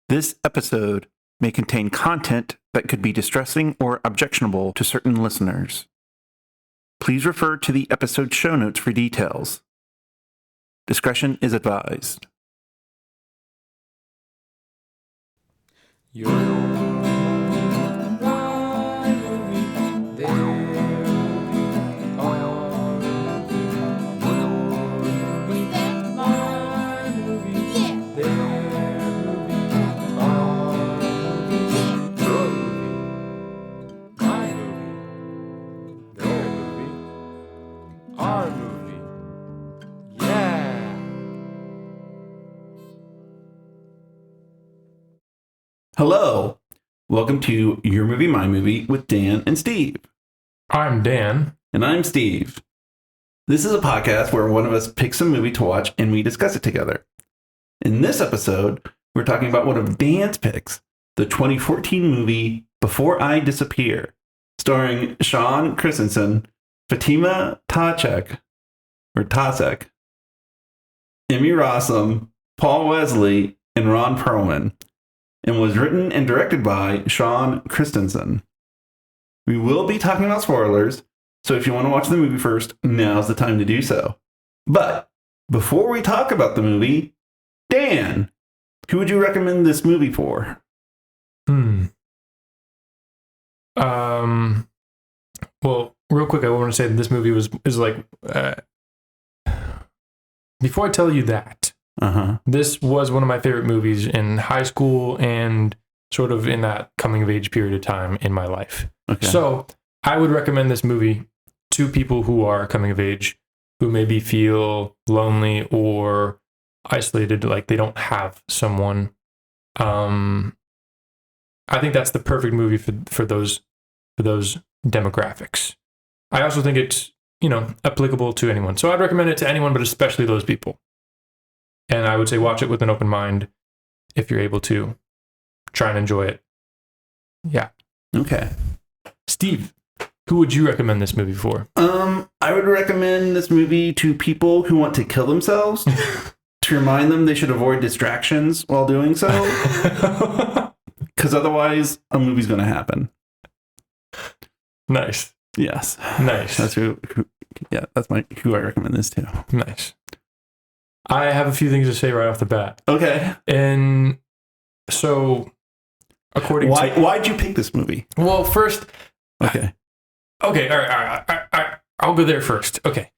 This episode may contain content that could be distressing or objectionable to certain listeners. Please refer to the episode show notes for details. Discretion is advised. Hello, welcome to Your Movie, My Movie with Dan and Steve. I'm Dan. And I'm Steve. This is a podcast where one of us picks a movie to watch and we discuss it together. In this episode, we're talking about one of Dan's picks, the 2014 movie Before I Disappear, starring Shawn, Christensen, Fátima, Ptacek, Emmy, Rossum, Paul Wesley, and Ron Pearlman, and was written and directed by Shawn Christensen. We will be talking about spoilers, so if you want to watch the movie first, now's the time to do so. But before we talk about the movie, Dan, who would you recommend this movie for? Well, real quick, I want to say that this movie is like, before I tell you that, this was one of my favorite movies in high school and sort of in that coming of age period of time in my life. Okay. So I would recommend this movie to people who are coming of age, who maybe feel lonely or isolated, like they don't have someone. I think that's the perfect movie for those demographics. I also think it's, applicable to anyone. So I'd recommend it to anyone, but especially those people. And I would say watch it with an open mind if you're able to. Try and enjoy it. Yeah. Okay. Steve, who would you recommend this movie for? I would recommend this movie to people who want to kill themselves to remind them they should avoid distractions while doing so. Because otherwise, a movie's going to happen. Nice. Yes. Nice. That's who I recommend this to. Nice. I have a few things to say right off the bat. Okay. And so, why'd you pick this movie? Well, first... Okay. Okay, all right. I'll go there first. Okay.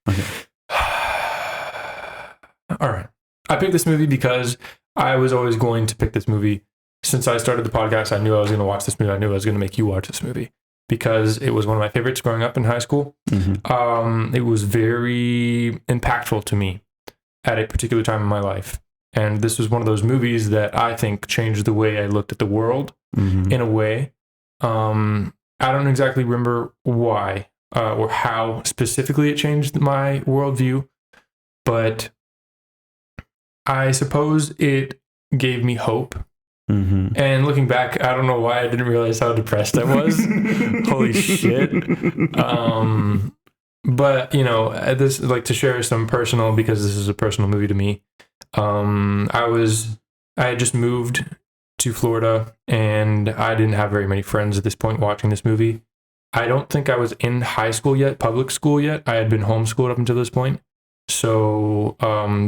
All right. I picked this movie because I was always going to pick this movie. Since I started the podcast, I knew I was going to watch this movie. I knew I was going to make you watch this movie because it was one of my favorites growing up in high school. Mm-hmm. It was very impactful to me at a particular time in my life. And this was one of those movies that I think changed the way I looked at the world in a way. I don't exactly remember why or how specifically it changed my worldview, but I suppose it gave me hope. Mm-hmm. And looking back, I don't know why I didn't realize how depressed I was. Holy shit. But, this like to share some personal, because this is a personal movie to me. I had just moved to Florida and I didn't have very many friends at this point watching this movie. I don't think I was in high school yet, public school yet. I had been homeschooled up until this point. So,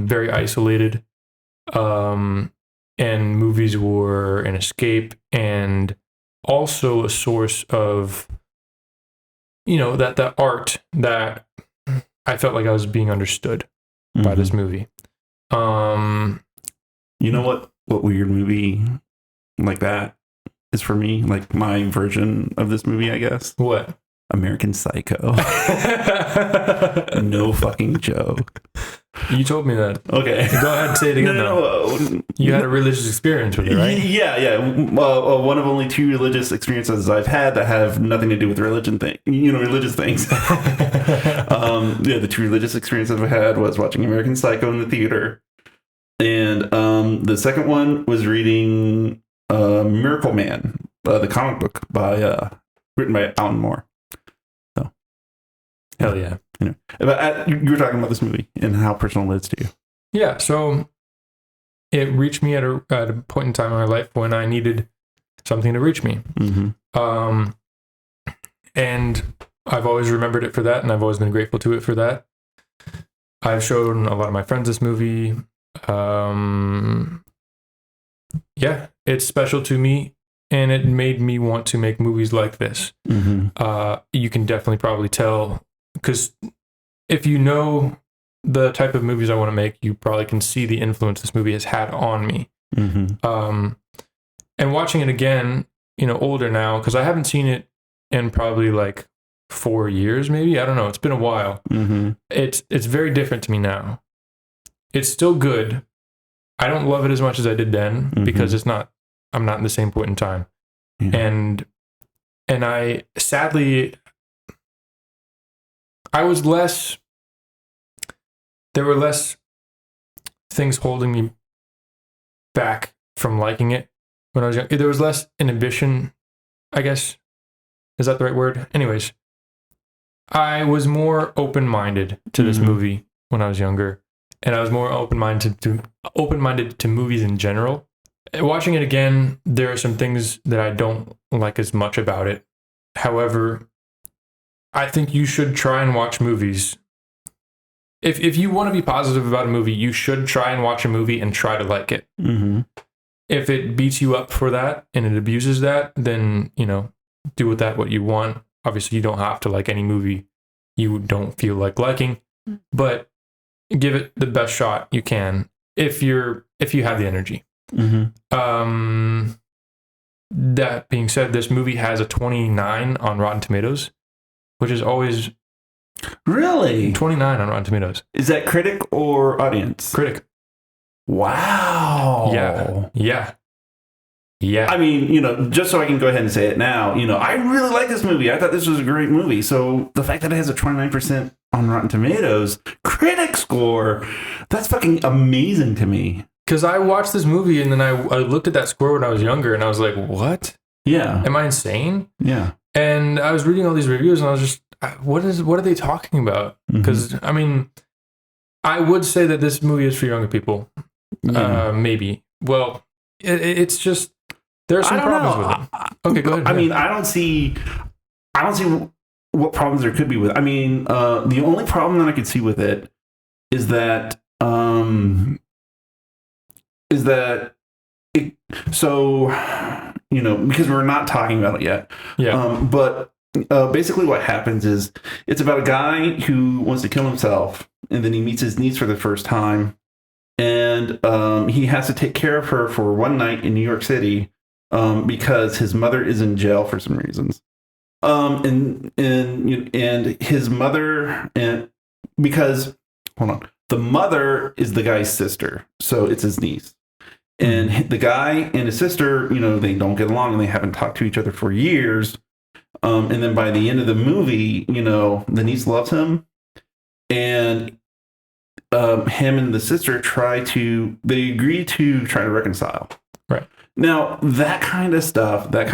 very isolated. And movies were an escape and also a source of, that art that I felt like I was being understood by this movie. You know what weird movie like that is for me? Like my version of this movie, I guess. What? American Psycho. No fucking joke. You told me that. Okay. Go ahead and say it again. No. You had a religious experience with it, right? Yeah. One of only two religious experiences I've had that have nothing to do with religious things. The two religious experiences I've had was watching American Psycho in the theater. And the second one was reading Miracle Man, the comic book written by Alan Moore. So, hell yeah. But you were talking about this movie and how personal it is to you. Yeah, so it reached me at a point in time in my life when I needed something to reach me. And I've always remembered it for that, and I've always been grateful to it for that. I've shown a lot of my friends this movie. Yeah, it's special to me, and it made me want to make movies like this. You can definitely probably tell, because if you know the type of movies I want to make, you probably can see the influence this movie has had on me. And watching it again, older now, because I haven't seen it in probably like 4 years, maybe. I don't know. It's been a while. It's very different to me now. It's still good. I don't love it as much as I did then because I'm not in the same point in time. And I sadly, there were less things holding me back from liking it when I was young. There was less inhibition, I guess. Is that the right word? Anyways, I was more open-minded to this movie when I was younger, and I was more open-minded to movies in general. Watching it again, there are some things that I don't like as much about it. However, I think you should try and watch movies. If you want to be positive about a movie, you should try and watch a movie and try to like it. If it beats you up for that and it abuses that, then, do with that what you want. Obviously, you don't have to like any movie you don't feel like liking, but give it the best shot you can if you have the energy. That being said, this movie has a 29 on Rotten Tomatoes, which is always really 29 on Rotten Tomatoes. Is that critic or audience? Critic. Wow. Yeah. I mean, just so I can go ahead and say it now, I really like this movie. I thought this was a great movie. So the fact that it has a 29% on Rotten Tomatoes critic score, that's fucking amazing to me. Because I watched this movie and then I looked at that score when I was younger and I was like, what? Yeah. Am I insane? Yeah. And I was reading all these reviews and I was just, what are they talking about? Because, I mean, I would say that this movie is for younger people. Maybe. Well, it's just, there are some problems with it. Okay, go ahead. I mean, I don't see what problems there could be with it. I mean, the only problem that I could see with it is that because we're not talking about it yet. Yeah. But basically what happens is it's about a guy who wants to kill himself, and then he meets his niece for the first time, and he has to take care of her for one night in New York City because his mother is in jail for some reasons. And his mother, and because the mother is the guy's sister, so it's his niece. And the guy and his sister, they don't get along and they haven't talked to each other for years. And then by the end of the movie, the niece loves him, and him and the sister they agree to try to reconcile. Right. Now, that kind of stuff, that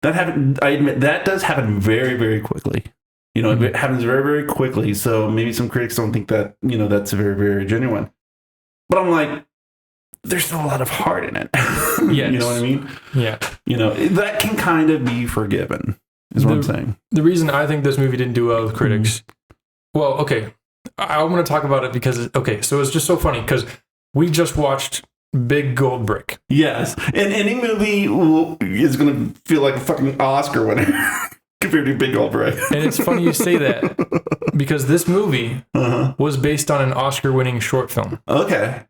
happens, I admit, that does happen very, very quickly. It happens very, very quickly. So maybe some critics don't think that, that's very, very genuine. But I'm like, there's still a lot of heart in it. Yes. You know what I mean? Yeah. That can kind of be forgiven, is what I'm saying. The reason I think this movie didn't do well with critics, well, okay, I want to talk about it because, so it's just so funny because we just watched Big Gold Brick. Yes. And any movie is going to feel like a fucking Oscar winner compared to Big Gold Brick. And it's funny you say that because this movie was based on an Oscar-winning short film. Okay.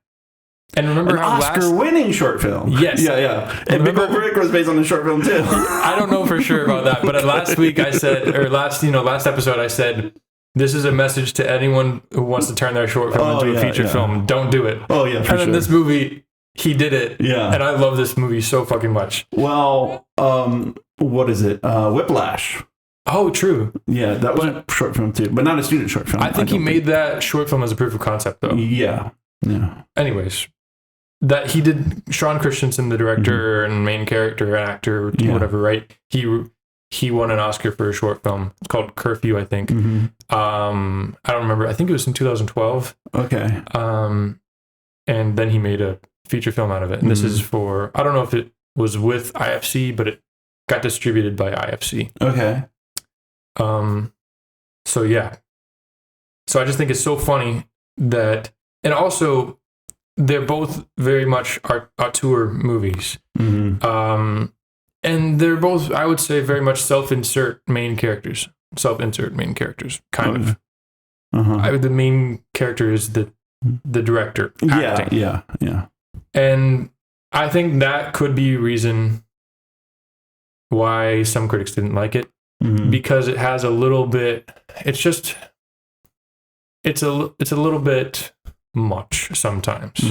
And remember an Oscar-winning short film. Yes. Yeah. And Big Gold Brick was based on a short film too. I don't know for sure about that, but last week I said, or last episode I said, this is a message to anyone who wants to turn their short film into a feature film. Don't do it. Oh yeah, for and then this movie, he did it. Yeah. And I love this movie so fucking much. Well, what is it? Whiplash. Oh, true. Yeah, that was a short film too, but not a student short film. I think he made that short film as a proof of concept though. Yeah. Anyways, that he did. Shawn Christensen, the director and main character and actor, whatever, right? He won an Oscar for a short film. It's called Curfew, I think. I don't remember. I think it was in 2012. Okay. And then he made a feature film out of it. And this is for, I don't know if it was with IFC, but it got distributed by IFC. Okay. So yeah. So I just think it's so funny that, and also they're both very much auteur movies. And they're both, I would say, very much self-insert main characters, kind of. The main character is the director acting. Yeah. And I think that could be a reason why some critics didn't like it, because it has a little bit, it's a little bit much sometimes.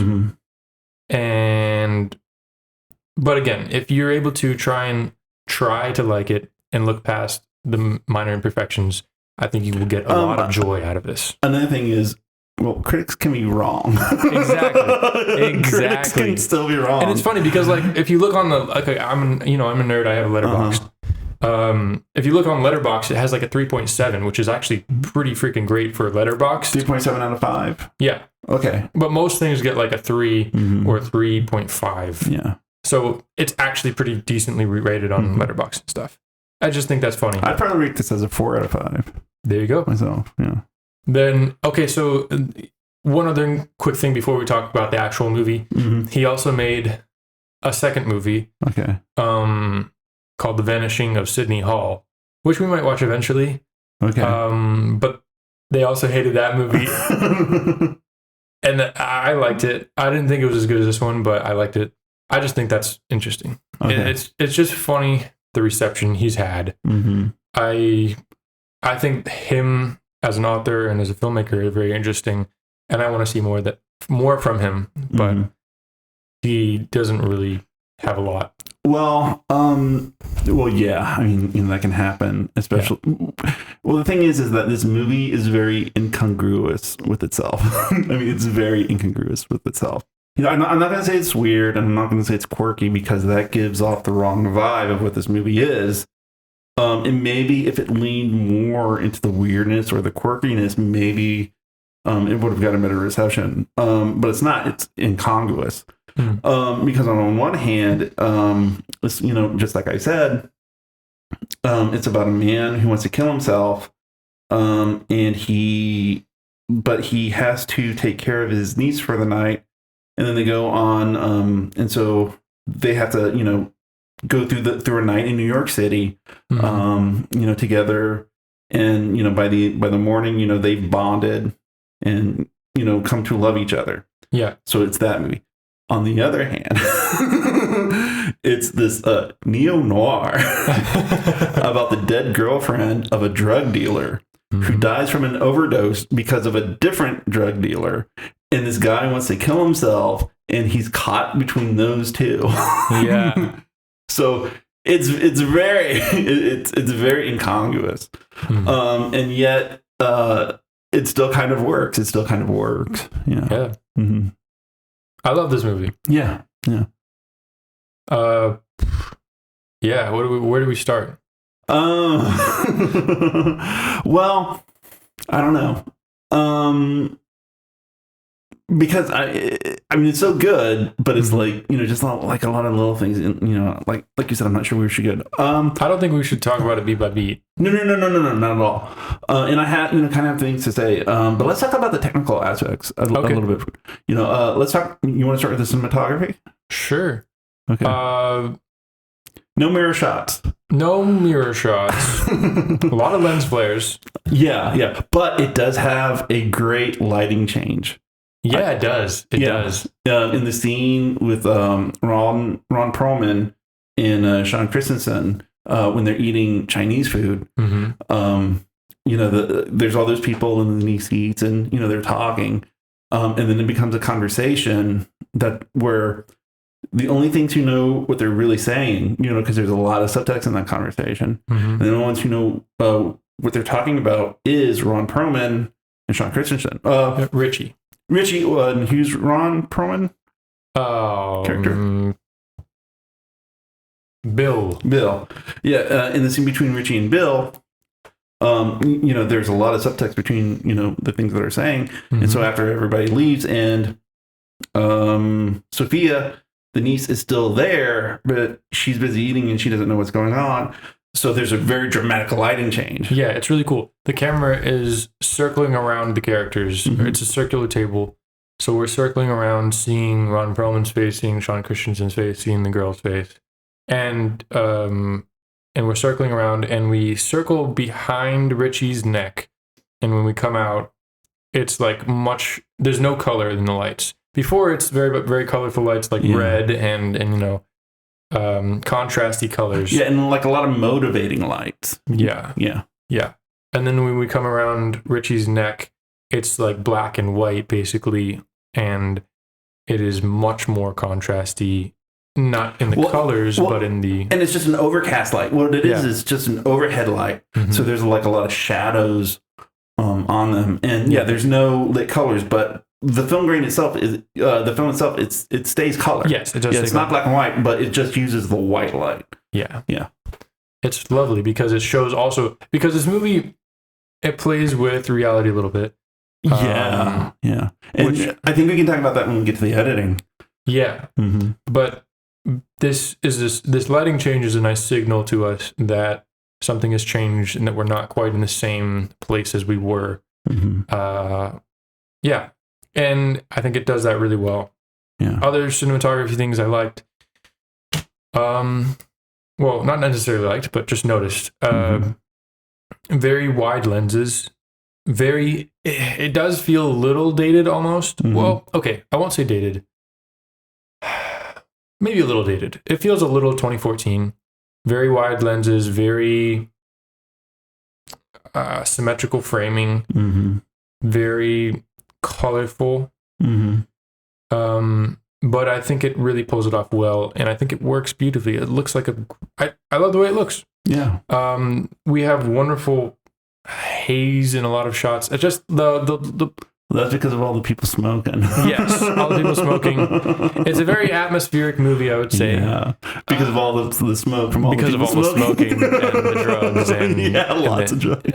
But again, if you're able to try to like it and look past the minor imperfections, I think you will get a lot of joy out of this. Another thing is, well, critics can be wrong. Exactly. Critics can still be wrong. And it's funny because, like, if you look on the, okay, I'm a nerd. I have a Letterboxd. If you look on Letterboxd, it has like a 3.7, which is actually pretty freaking great for Letterboxd. 3.7 out of 5. Yeah. Okay. But most things get like a 3 or 3.5. Yeah. So it's actually pretty decently rated on Letterboxd and stuff. I just think that's funny. I'd probably rate this as a 4 out of 5. There you go. Myself, yeah. Then, okay, so one other quick thing before we talk about the actual movie. He also made a second movie. Okay. Called The Vanishing of Sydney Hall, which we might watch eventually. Okay. But they also hated that movie. And I liked it. I didn't think it was as good as this one, but I liked it. I just think that's interesting. Okay. It's just funny, the reception he's had. I think him as an author and as a filmmaker is very interesting, and I want to see more from him, but he doesn't really have a lot. Well, yeah. I mean, that can happen, especially. Yeah. Well, the thing is that this movie is very incongruous with itself. I mean, it's very incongruous with itself. I'm not going to say it's weird, and I'm not going to say it's quirky, because that gives off the wrong vibe of what this movie is. And maybe if it leaned more into the weirdness or the quirkiness, maybe it would have got a better reception. But it's not. It's incongruous. Because on one hand, it's, just like I said, it's about a man who wants to kill himself, but he has to take care of his niece for the night, and then they go on, and so they have to, go through a night in New York City, together, and by the morning, they've bonded and come to love each other. Yeah. So it's that movie. On the other hand, it's this neo-noir about the dead girlfriend of a drug dealer who dies from an overdose because of a different drug dealer. And this guy wants to kill himself, and he's caught between those two. Yeah. So it's very incongruous. And yet it still kind of works. Yeah. I love this movie. Yeah. Where do we start? Well, I don't know. Because I mean, it's so good, but it's like, just like a lot of little things, like you said, I'm not sure we should go. I don't think we should talk about it beat by beat. No, not at all. And I had, kind of have things to say. But let's talk about the technical aspects a little bit. Let's talk. You want to start with the cinematography? Sure. Okay. No mirror shots. No mirror shots. A lot of lens flares. Yeah. But it does have a great lighting change. Yeah, it does. It does. In the scene with Ron Pearlman and Shawn Christensen, when they're eating Chinese food, there's all those people in the seats, and they're talking, and then it becomes a conversation where the only things who know what they're really saying, because there's a lot of subtext in that conversation, and the only ones who know what they're talking about is Ron Pearlman and Shawn Christensen. Richie, and who's Ron Pearlman? Character? Bill. Yeah, in the scene between Richie and Bill, there's a lot of subtext between, the things that are saying. And so after everybody leaves and Sophia, the niece, is still there, but she's busy eating and she doesn't know what's going on. So there's a very dramatic lighting change. Yeah, it's really cool. The camera is circling around the characters. Mhm. It's a circular table. So we're circling around, seeing Ron Perlman's face, seeing Shawn Christensen's face, seeing the girl's face. And we're circling around, and we circle behind Richie's neck. And when we come out, it's like there's no color in the lights. Before, it's very, very colorful lights, like red and contrasty colors. Yeah, and like a lot of motivating lights. Yeah. And then when we come around Richie's neck, it's like black and white, basically. And it is much more contrasty. Not in the colors, but in the... And it's just an overcast light. What it is just an overhead light. Mm-hmm. So there's like a lot of shadows on them. And there's no lit colors, but the film grain itself is... it stays color. Yes, it does. Yeah, it's not black and white, but it just uses the white light. Yeah. Yeah. It's lovely because it shows also... Because this movie, it plays with reality a little bit. Yeah. And I think we can talk about that when we get to the editing. Yeah. Mm-hmm. But... This lighting change is a nice signal to us that something has changed and that we're not quite in the same place as we were. Mm-hmm. And I think it does that really well. Yeah. Other cinematography things I liked. Well, not necessarily liked, but just noticed. Very wide lenses. It does feel a little dated almost. Mm-hmm. Well, okay, I won't say dated. Maybe a little dated. It feels a little 2014. Very wide lenses, very symmetrical framing, very colorful. But I think it really pulls it off well, and I think it works beautifully. It looks like I love the way it looks. Yeah. We have wonderful haze in a lot of shots. It's just the that's because of all the people smoking. Yes, all the people smoking. It's a very atmospheric movie, I would say. Yeah, because of all the smoke from all because the people of all the smoking and the drugs. And, lots of drugs.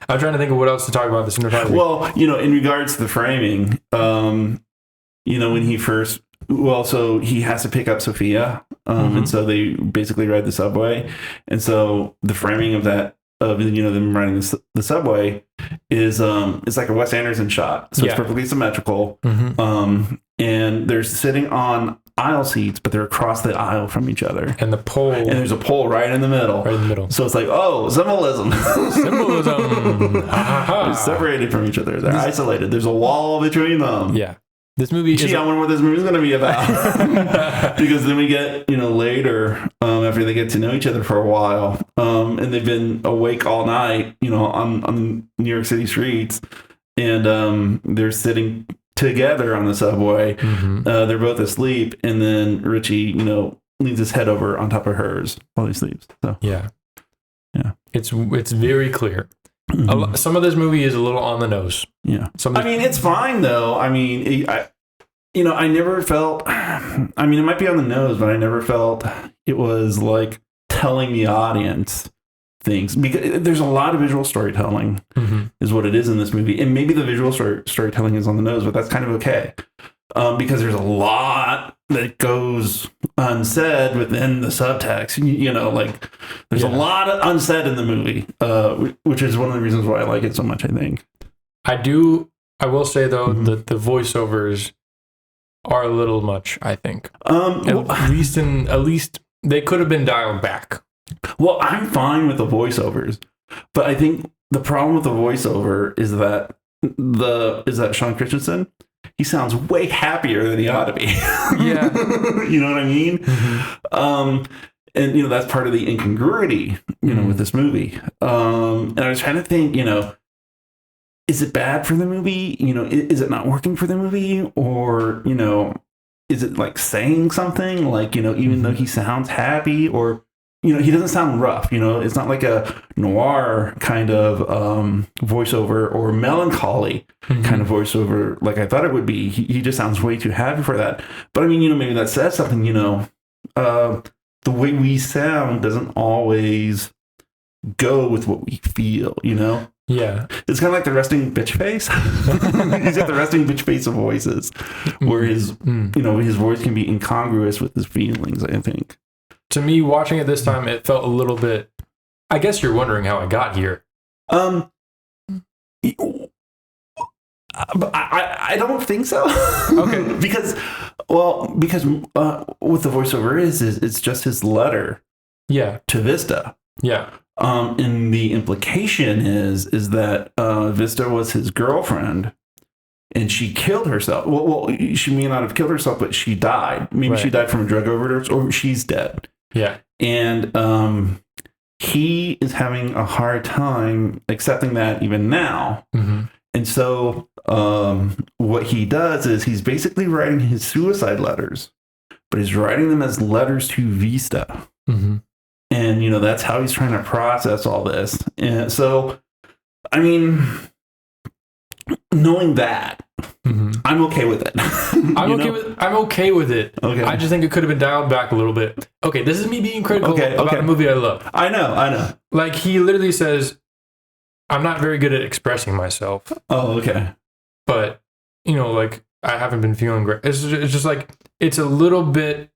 I'm trying to think of what else to talk about this cinematography. Well, in regards to the framing, when he first... Well, so he has to pick up Sophia, and so they basically ride the subway. And so the framing of that, them riding the subway is it's like a Wes Anderson shot. So it's perfectly symmetrical. And they're sitting on aisle seats, but they're across the aisle from each other. And the pole. And there's a pole right in the middle. Right in the middle. So it's like, symbolism. Symbolism. They're separated from each other. They're isolated. There's a wall between them. Yeah. This movie I wonder what this movie is going to be about. Because then we get, later, after they get to know each other for a while, and they've been awake all night, on New York City streets, and they're sitting together on the subway. They're both asleep, and then Richie, leans his head over on top of hers while he sleeps. So yeah. It's very clear. Some of this movie is a little on the nose. Yeah. It's fine though. I never felt, it might be on the nose, but I never felt it was like telling the audience things, because there's a lot of visual storytelling is what it is in this movie. And maybe the visual storytelling is on the nose, but that's kind of okay. Because there's a lot that goes unsaid within the subtext. There's a lot of unsaid in the movie, which is one of the reasons why I like it so much, I think. I will say, though, that the voiceovers are a little much, I think. At least they could have been dialed back. Well, I'm fine with the voiceovers, but I think the problem with the voiceover is that Shawn Christensen, he sounds way happier than he ought to be. Yeah. You know what I mean? And, that's part of the incongruity, with this movie. And I was trying to think, is it bad for the movie? Is it not working for the movie? Or, is it like saying something like, even though he sounds happy, or, he doesn't sound rough, it's not like a noir kind of voiceover or melancholy kind of voiceover like I thought it would be. He just sounds way too happy for that. But maybe that says something, the way we sound doesn't always go with what we feel, Yeah. It's kind of like the resting bitch face. He's got the resting bitch face of voices, where his his voice can be incongruous with his feelings, I think. To me, watching it this time, it felt a little bit. I guess you're wondering how I got here. But I don't think so. Okay. because what the voiceover is it's just his letter. Yeah. To Vista. Yeah. And the implication is that Vista was his girlfriend, and she killed herself. Well, she may not have killed herself, but she died. Maybe she died from a drug overdose, or she's dead. Yeah. And he is having a hard time accepting that even now. Mm-hmm. And so what he does is he's basically writing his suicide letters, but he's writing them as letters to Vista. Mm-hmm. And, that's how he's trying to process all this. And so, I mean, knowing that, I'm okay with it. I'm okay with it. Okay. I just think it could have been dialed back a little bit. Okay, this is me being critical about a movie I love. I know. Like, he literally says, I'm not very good at expressing myself. Oh, okay. But, like, I haven't been feeling great. It's just like, it's a little bit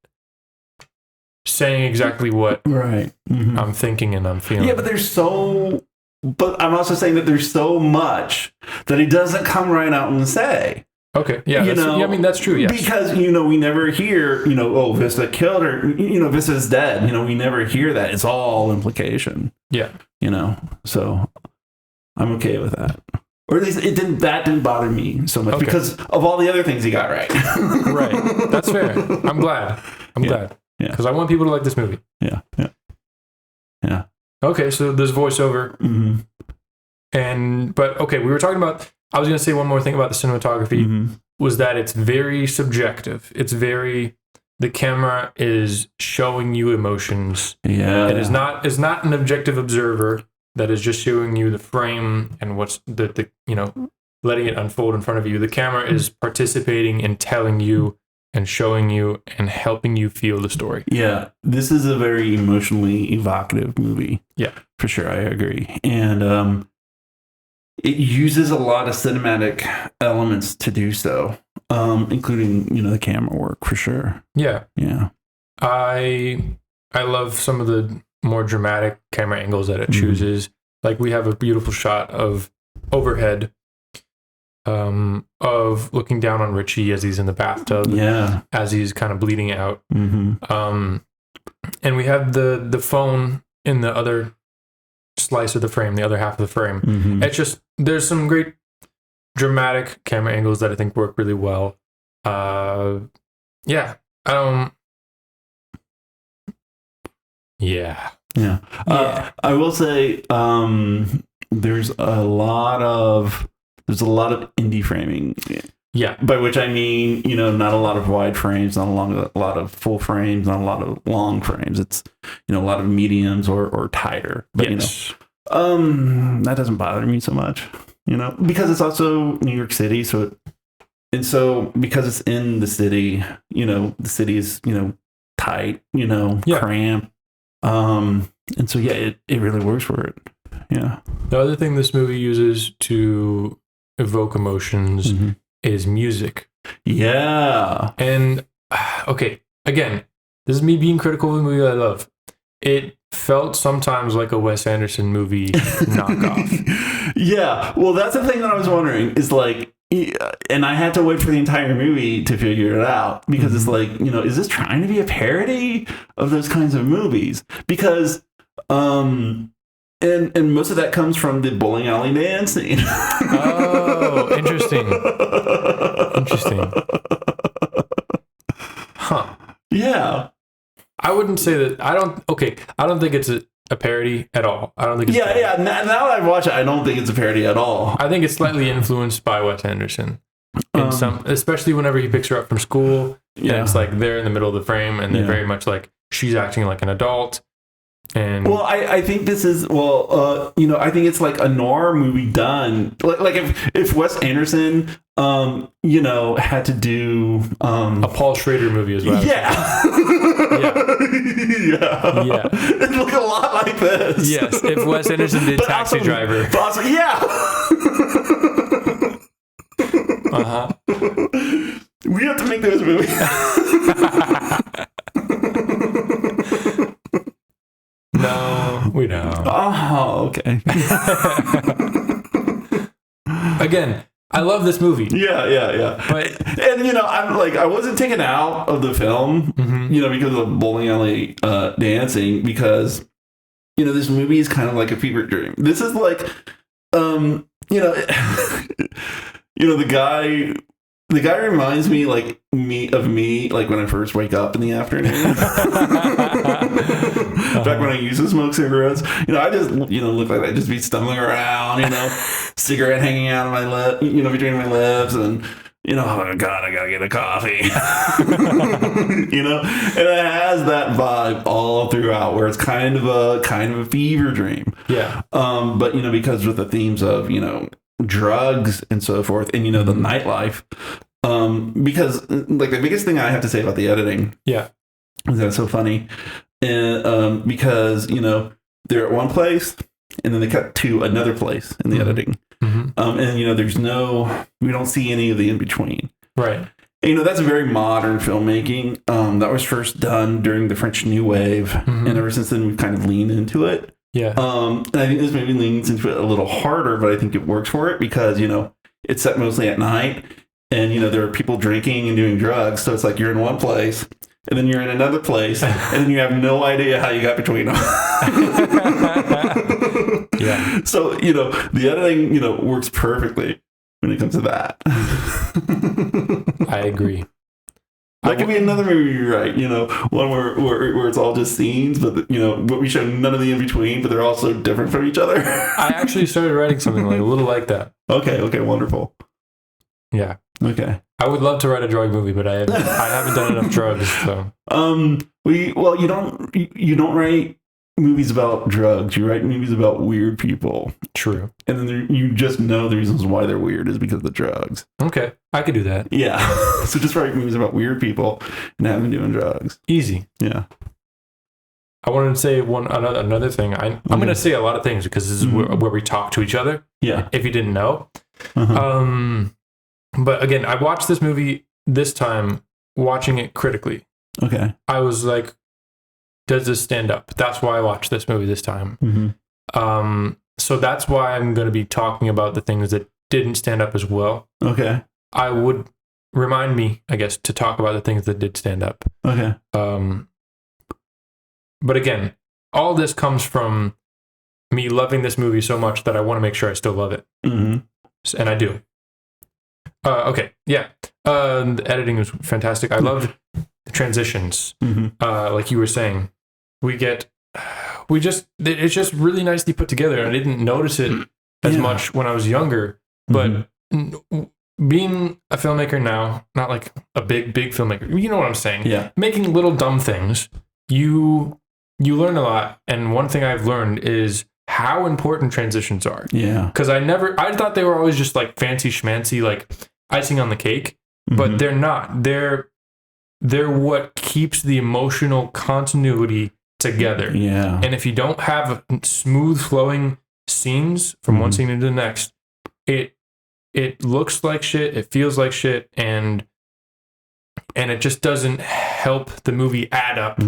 saying exactly what I'm thinking and I'm feeling. Yeah, but I'm also saying that there's so much that he doesn't come right out and say. Okay, yeah, I mean, that's true, yes. Because, we never hear, oh, Vista killed her, Vista's dead. We never hear that. It's all implication. Yeah. So I'm okay with that. Or at least that didn't bother me so much because of all the other things he got right. Right. That's fair. I'm glad. Glad. Yeah. Because I want people to like this movie. Yeah. Okay, so there's voiceover. Mm-hmm. But we were talking about, I was going to say one more thing about the cinematography, was that it's very subjective. The camera is showing you emotions. Yeah. It is not an objective observer that is just showing you the frame and what's the letting it unfold in front of you. The camera is participating in telling you and showing you and helping you feel the story. Yeah, this is a very emotionally evocative movie. Yeah, for sure, I agree. And it uses a lot of cinematic elements to do so, including the camera work for sure. Yeah. I love some of the more dramatic camera angles that it chooses. Like, we have a beautiful shot of overhead. Of looking down on Richie as he's in the bathtub, as he's kind of bleeding out, and we have the phone in the other slice of the frame, the other half of the frame. It's just, there's some great dramatic camera angles that I think work really well. I will say there's a lot of indie framing. Yeah. By which I mean, not a lot of wide frames, not a lot of full frames, not a lot of long frames. It's, a lot of mediums or tighter. But, that doesn't bother me so much, because it's also New York City. So because it's in the city, the city is, tight, cramped. And so, it really works for it. Yeah. The other thing this movie uses to evoke emotions is music. Yeah. And again, this is me being critical of the movie I love. It felt sometimes like a Wes Anderson movie knockoff. Yeah. Well, that's the thing that I was wondering is like, and I had to wait for the entire movie to figure it out because it's like, is this trying to be a parody of those kinds of movies? Because, And most of that comes from the bowling alley dance scene. Oh, interesting. Huh. Yeah. I wouldn't say that. I don't think it's a parody at all. I don't think it's Now that I've watched it, I don't think it's a parody at all. I think it's slightly influenced by Wes Anderson. Especially whenever he picks her up from school. Yeah. And it's like they're in the middle of the frame and they're very much like she's acting like an adult. And I think this is I think it's like a noir movie done like if Wes Anderson had to do a Paul Schrader movie as well. Yeah. Yeah. Yeah. It looked a lot like this. Yes, if Wes Anderson did But Taxi also- Driver. but also- yeah. Uh-huh. We have to make those movies. No, we don't. Oh, okay. Again, I love this movie. Yeah. But And I'm like, I wasn't taken out of the film, because of bowling alley dancing, because this movie is kind of like a fever dream. This is like, the guy reminds me like of me like when I first wake up in the afternoon. Back when I used to smoke cigarettes, I just look like I'd just be stumbling around, cigarette hanging out of my lip, between my lips, and oh god, I gotta get a coffee. And it has that vibe all throughout, where it's kind of a fever dream. yeah. But because with the themes of drugs and so forth, and the nightlife, because like the biggest thing I have to say about the editing, Yeah. is that it's so funny, and because they're at one place and then they cut to another place in the editing, and we don't see any of the in between. Right. And, that's a very modern filmmaking that was first done during the French New Wave, and ever since then we've kind of leaned into it. Yeah. And I think this maybe leans into it a little harder, but I think it works for it because, it's set mostly at night, and, there are people drinking and doing drugs. So it's like you're in one place and then you're in another place and then you have no idea how you got between them. Yeah. So, the editing, works perfectly when it comes to that. I agree. That could be another movie you write, one where it's all just scenes, but but we show none of the in between, but they're also different from each other. I actually started writing something like a little like that. Okay, wonderful. Yeah. Okay. I would love to write a drug movie, but I haven't done enough drugs. So you don't write movies about drugs. You write movies about weird people, true. and then you just know the reasons why they're weird is because of the drugs. Okay, I could do that. Yeah. So just write movies about weird people and have them doing drugs. Easy. Yeah. I wanted to say another thing. I'm going to say a lot of things because this is where we talk to each other. Yeah. If you didn't know. Uh-huh. But again, I watched this movie this time, watching it critically. Okay. I was like, does this stand up? That's why I watched this movie this time. Mm-hmm. So that's why I'm going to be talking about the things that didn't stand up as well. Okay. I would remind me, I guess, to talk about the things that did stand up. Okay. But again, all this comes from me loving this movie so much that I want to make sure I still love it. Mm-hmm. And I do. Okay. Yeah. The editing was fantastic. I loved the transitions. Like you were saying, it's just really nicely put together. And I didn't notice it as much when I was younger, but being a filmmaker now, not like a big filmmaker, you know what I'm saying? Yeah. Making little dumb things, you learn a lot. And one thing I've learned is how important transitions are. Yeah. Because I thought they were always just like fancy schmancy, like icing on the cake, but they're not. They're what keeps the emotional continuity together. Yeah. And if you don't have smooth flowing scenes from one scene into the next, it looks like shit, it feels like shit, and it just doesn't help the movie add up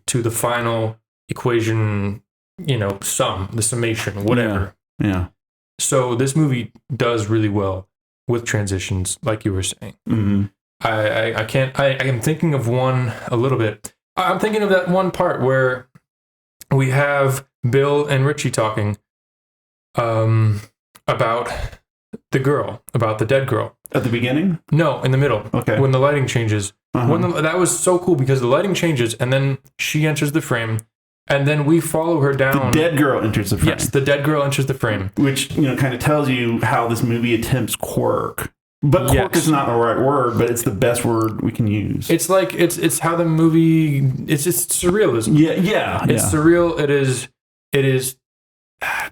to the final equation, the summation, whatever. Yeah. So this movie does really well with transitions, like you were saying. I am thinking of one a little bit. I'm thinking of that one part where we have Bill and Richie talking about the girl, about the dead girl. At the beginning? No, in the middle. Okay. When the lighting changes. That was so cool because the lighting changes and then she enters the frame and then we follow her down. The dead girl enters the frame. Yes, the dead girl enters the frame. Which, kind of tells you how this movie attempts quirk. But quirk is not the right word, but it's the best word we can use. It's like, it's how the movie, it's just surrealism. Yeah. It's surreal.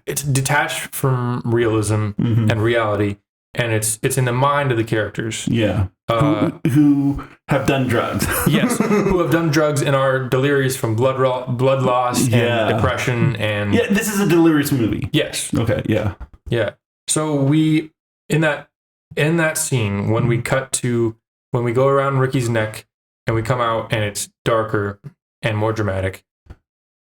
It's detached from realism and reality. and it's in the mind of the characters. Yeah. Who have done drugs. Yes, who have done drugs and are delirious from blood loss and depression and... Yeah, this is a delirious movie. Yes. Okay, yeah. Yeah. So we, in that scene, when we go around Ricky's neck and we come out and it's darker and more dramatic,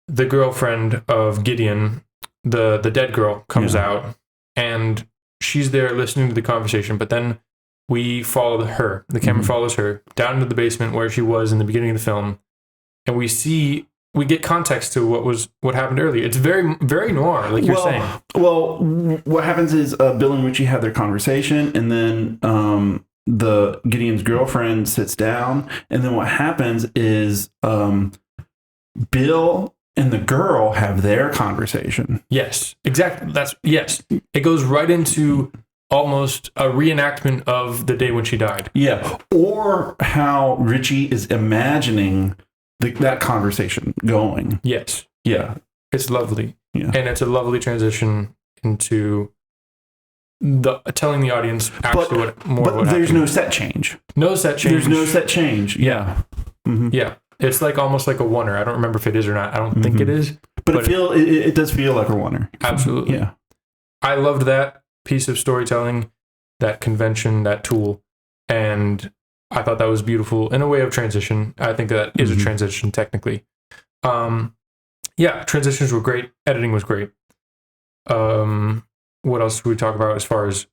the girlfriend of Gideon, the dead girl, comes out and she's there listening to the conversation, but then we follow her. The camera follows her down into the basement where she was in the beginning of the film, and we get context to what happened earlier. It's very, very noir, like you're saying. Well, what happens is Bill and Richie have their conversation, and then the Gideon's girlfriend sits down, and then what happens is Bill and the girl have their conversation. Yes, exactly. Yes. It goes right into almost a reenactment of the day when she died. Yeah. Or how Richie is imagining that conversation going. Yes. Yeah. It's lovely. Yeah. And it's a lovely transition into telling the audience actually what But there's happened. no set change. No set change. There's no set change. Yeah. Mm-hmm. Yeah. It's like almost like a oneer. I don't remember if it is or not. I don't think it is. But it does feel like a oneer. Absolutely. Yeah. I loved that piece of storytelling, that convention, that tool. And I thought that was beautiful in a way of transition. I think that is a transition technically. Yeah, transitions were great. Editing was great. What else should we talk about as far as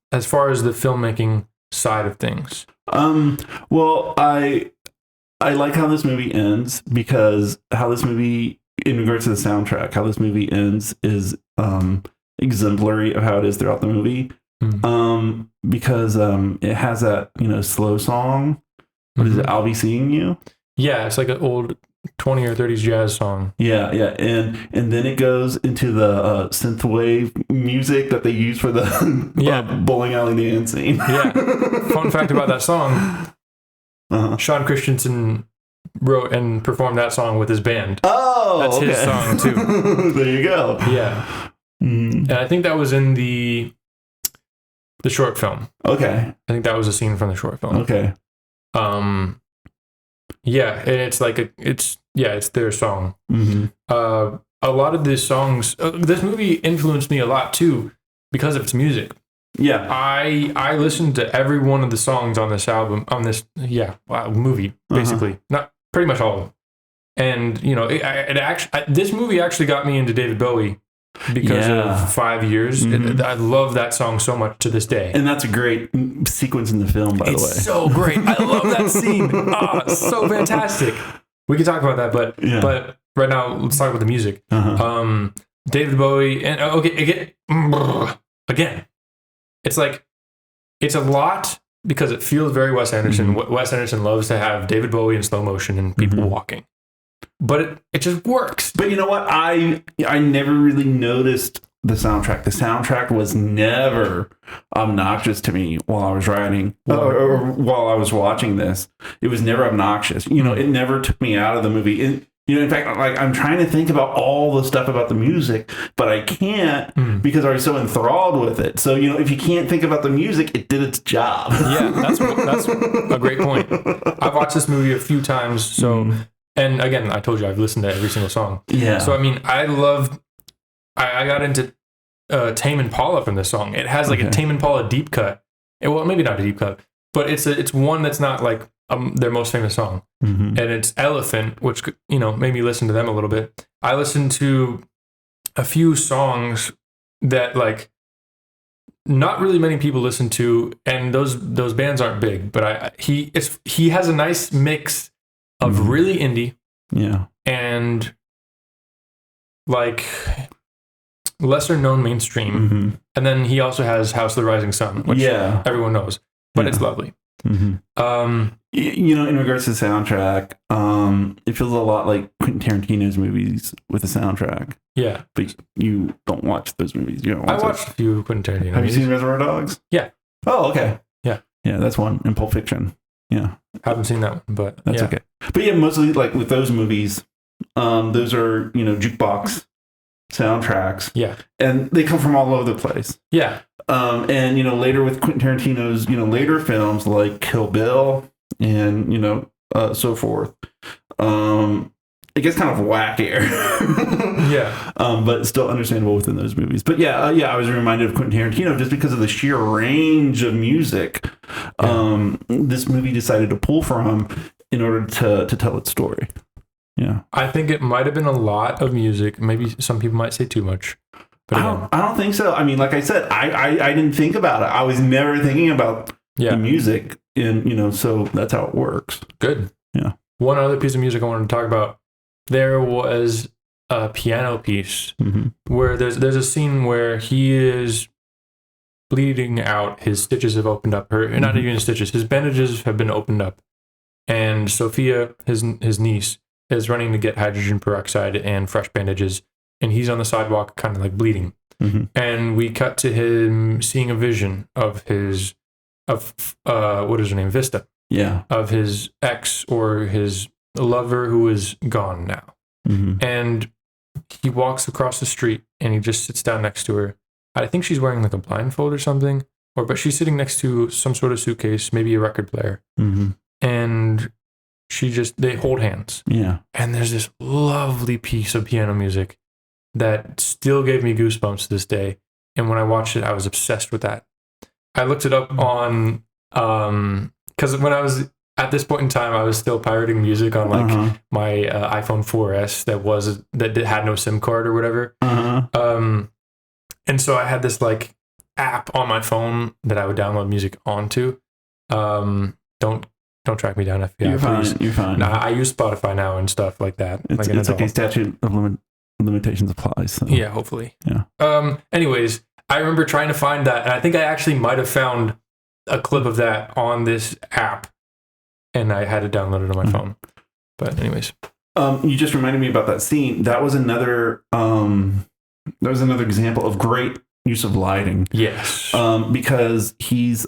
the filmmaking side of things? Well, I like how this movie ends, because how this movie, in regards to the soundtrack, how this movie ends is exemplary of how it is throughout the movie. Because it has that, slow song. What is it? I'll Be Seeing You. Yeah, it's like an old 20 or 30s jazz song. Yeah, and then it goes into the synthwave music that they use for the bowling alley dance scene. Yeah. Fun fact about that song: Shawn Christensen wrote and performed that song with his band. Oh, that's his song too. There you go. Yeah, and I think that was in the short film. Okay, I think that was a scene from the short film. Okay. Yeah, and it's like it's their song. A lot of these songs, this movie influenced me a lot too because of its music. Yeah, I listened to every one of the songs on this album, movie, basically. Not pretty much all of them. And this movie actually got me into David Bowie because of 5 years. I love that song so much to this day. And that's a great sequence in the film, by the way. It's so great. I love that scene. It's so fantastic. We can talk about that, but right now let's talk about the music. David Bowie, and again, it's like, it's a lot because it feels very Wes Anderson. Wes Anderson loves to have David Bowie in slow motion and people walking. But it just works. But you know what? I never really noticed the soundtrack. The soundtrack was never obnoxious to me while I was writing or while I was watching this. It was never obnoxious. It never took me out of the movie. And, in fact, like, I'm trying to think about all the stuff about the music, but I can't because I was so enthralled with it. So, if you can't think about the music, it did its job. Yeah, that's a great point. I've watched this movie a few times, so... And again, I told you I've listened to every single song. Yeah. So I mean, I got into Tame Impala from this song. It has like a Tame Impala deep cut. Well, maybe not a deep cut, but it's one that's not like their most famous song. And it's Elephant, which made me listen to them a little bit. I listened to a few songs that like not really many people listen to, and those bands aren't big. But he has a nice mix of really indie, and like lesser known mainstream, and then he also has House of the Rising Sun, which everyone knows, but it's lovely. In regards to the soundtrack, it feels a lot like Quentin Tarantino's movies with a soundtrack. Yeah, but you don't watch those movies. You don't watch I watched a few Quentin Tarantino. Have you seen Reservoir Dogs? Yeah. Oh, okay. Yeah, that's one. And Pulp Fiction. Yeah. Haven't seen that one, but that's okay. But mostly like with those movies, those are, jukebox soundtracks. Yeah. And they come from all over the place. Yeah. And, later with Quentin Tarantino's, later films like Kill Bill and, so forth. It gets kind of wackier. Yeah. But still understandable within those movies. But I was reminded of Quentin Tarantino just because of the sheer range of music this movie decided to pull from in order to tell its story. Yeah. I think it might have been a lot of music. Maybe some people might say too much. But I don't think so. I mean, like I said, I didn't think about it. I was never thinking about the music, and so that's how it works. Good. Yeah. One other piece of music I wanted to talk about. There was a piano piece where there's a scene where he is bleeding out. His stitches have opened up. Not even his stitches. His bandages have been opened up. And Sophia, his niece, is running to get hydrogen peroxide and fresh bandages. And he's on the sidewalk kind of like bleeding. And we cut to him seeing a vision of what is her name? Vista. Yeah. Of his ex or his lover who is gone now. And he walks across the street and he just sits down next to her. I think she's wearing like a blindfold or something, but she's sitting next to some sort of suitcase, maybe a record player. And they hold hands. Yeah. And there's this lovely piece of piano music that still gave me goosebumps to this day. And when I watched it, I was obsessed with that. I looked it up on, because when I was at this point in time, I was still pirating music on like my iPhone 4S that had no SIM card or whatever. And so I had this like app on my phone that I would download music onto. Don't track me down, FBI. You're fine. Nah, I use Spotify now and stuff like that. It's like a statute of limitations applies. So. Yeah, hopefully. Yeah. Anyways, I remember trying to find that, and I think I actually might have found a clip of that on this app, and I had it downloaded on my phone. But anyways, you just reminded me about that scene. That was another example of great use of lighting. Yes. Because he's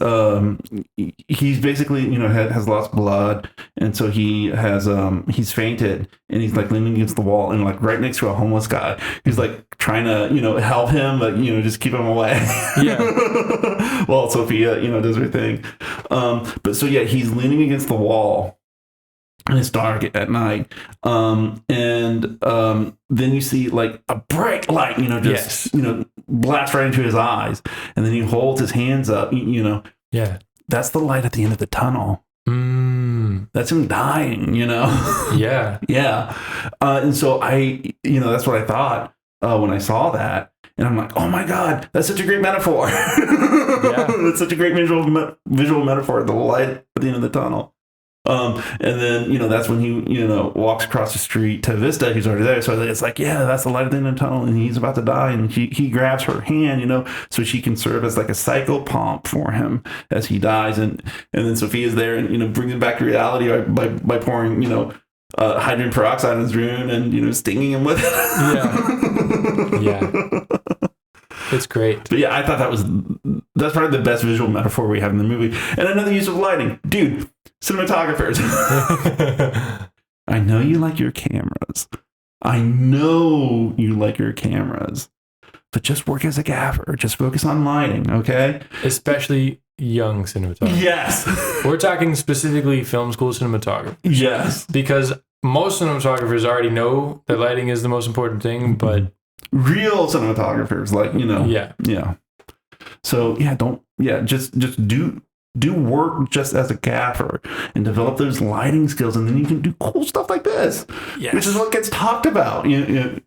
basically has lost blood, and so he's fainted, and he's like leaning against the wall and like right next to a homeless guy who's like trying to help him, but just keep him away. Yeah. Well, Sophia does her thing. But so yeah, he's leaning against the wall. And it's dark at night. Then you see like a bright light, blast right into his eyes. And then he holds his hands up, Yeah. That's the light at the end of the tunnel. That's him dying, Yeah. Yeah. And so that's what I thought when I saw that. And I'm like, oh my God, that's such a great metaphor. Yeah. That's such a great visual metaphor, the light at the end of the tunnel. And then, that's when he, walks across the street to Vista. He's already there. So it's like, yeah, that's the light at the end of the tunnel. And he's about to die. And he grabs her hand, so she can serve as like a psychopomp for him as he dies. And then Sophia's there and, brings him back to reality by pouring, hydrogen peroxide in his wound and, stinging him with it. Yeah. Yeah. It's great. But yeah, I thought that's probably the best visual metaphor we have in the movie. And another use of lighting. Dude, cinematographers. I know you like your cameras. But just work as a gaffer. Just focus on lighting, okay? Especially young cinematographers. Yes. We're talking specifically film school cinematography. Yes. Because most cinematographers already know that lighting is the most important thing, but real cinematographers, yeah. So just do work just as a gaffer and develop those lighting skills, and then you can do cool stuff like this. Yes. Which is what gets talked about. Yeah.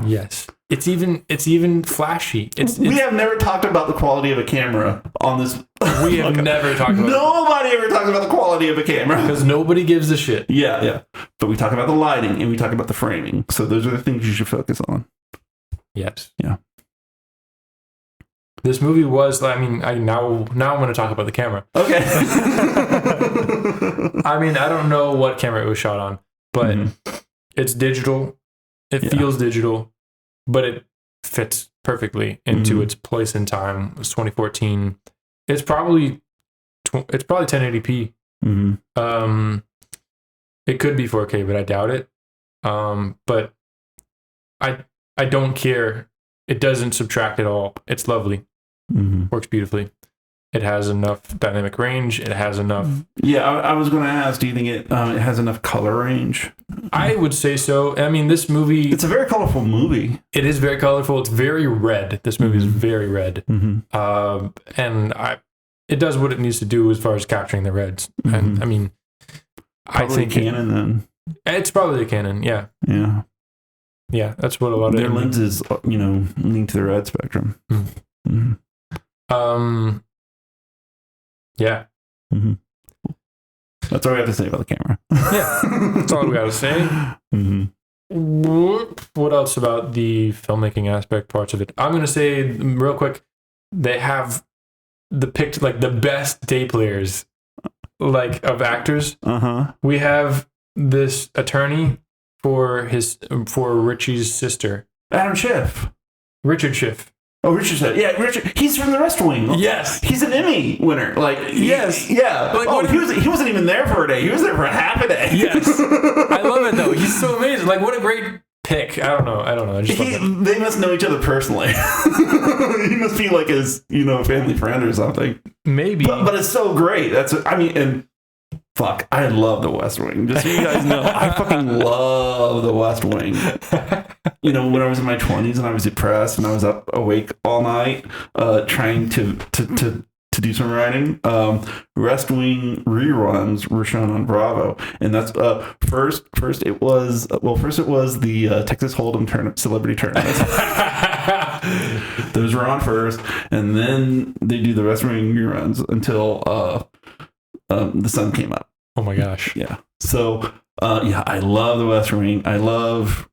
Yes. It's even flashy. We have never talked about the quality of a camera on this. We have never talked about Nobody ever talks about the quality of a camera. Because nobody gives a shit. Yeah. But we talk about the lighting and we talk about the framing. So those are the things you should focus on. Yes. Yeah. This movie was, now I'm going to talk about the camera. Okay. I don't know what camera it was shot on, but it's digital. It feels digital, but it fits perfectly into its place in time. It was 2014. It's probably 1080p. It could be 4K, but I doubt it. But I I don't care. It doesn't subtract at all. It's lovely. Works beautifully. It has enough dynamic range. It has enough. Yeah, I was going to ask, do you think it has enough color range? I would say so. I mean, this movie... It's a very colorful movie. It is very colorful. It's very red. This movie is very red. And it does what it needs to do as far as capturing the reds. And I mean... Probably I think Canon then. It's probably a Canon, yeah. Yeah. Yeah, that's what a lot of... Their lenses, lean to the red spectrum. Yeah. That's all we have to say about the camera. Yeah, that's all we got to say. What else about the filmmaking aspect parts of it? I'm going to say real quick, they have the best day players of actors. We have this attorney for Richie's sister. Adam Schiff. Richard Schiff. Oh, Richard said, yeah, Richard. He's from The West Wing. Yes, he's an Emmy winner. Yes, yeah. He wasn't even there for a day. He was there for half a day. Yes, I love it though. He's so amazing. What a great pick. I don't know. I just they must know each other personally. He must be his family friend or something. Maybe, but it's so great. Fuck, I love The West Wing. Just so you guys know, I fucking love The West Wing. When I was in my 20s and I was depressed and I was up awake all night trying to do some writing, West Wing reruns were shown on Bravo. And that's first it was the Texas Hold'em celebrity tournament. Those were on first, and then they do the West Wing reruns until the sun came up. Oh my gosh. Yeah. So, I love The West Wing. I love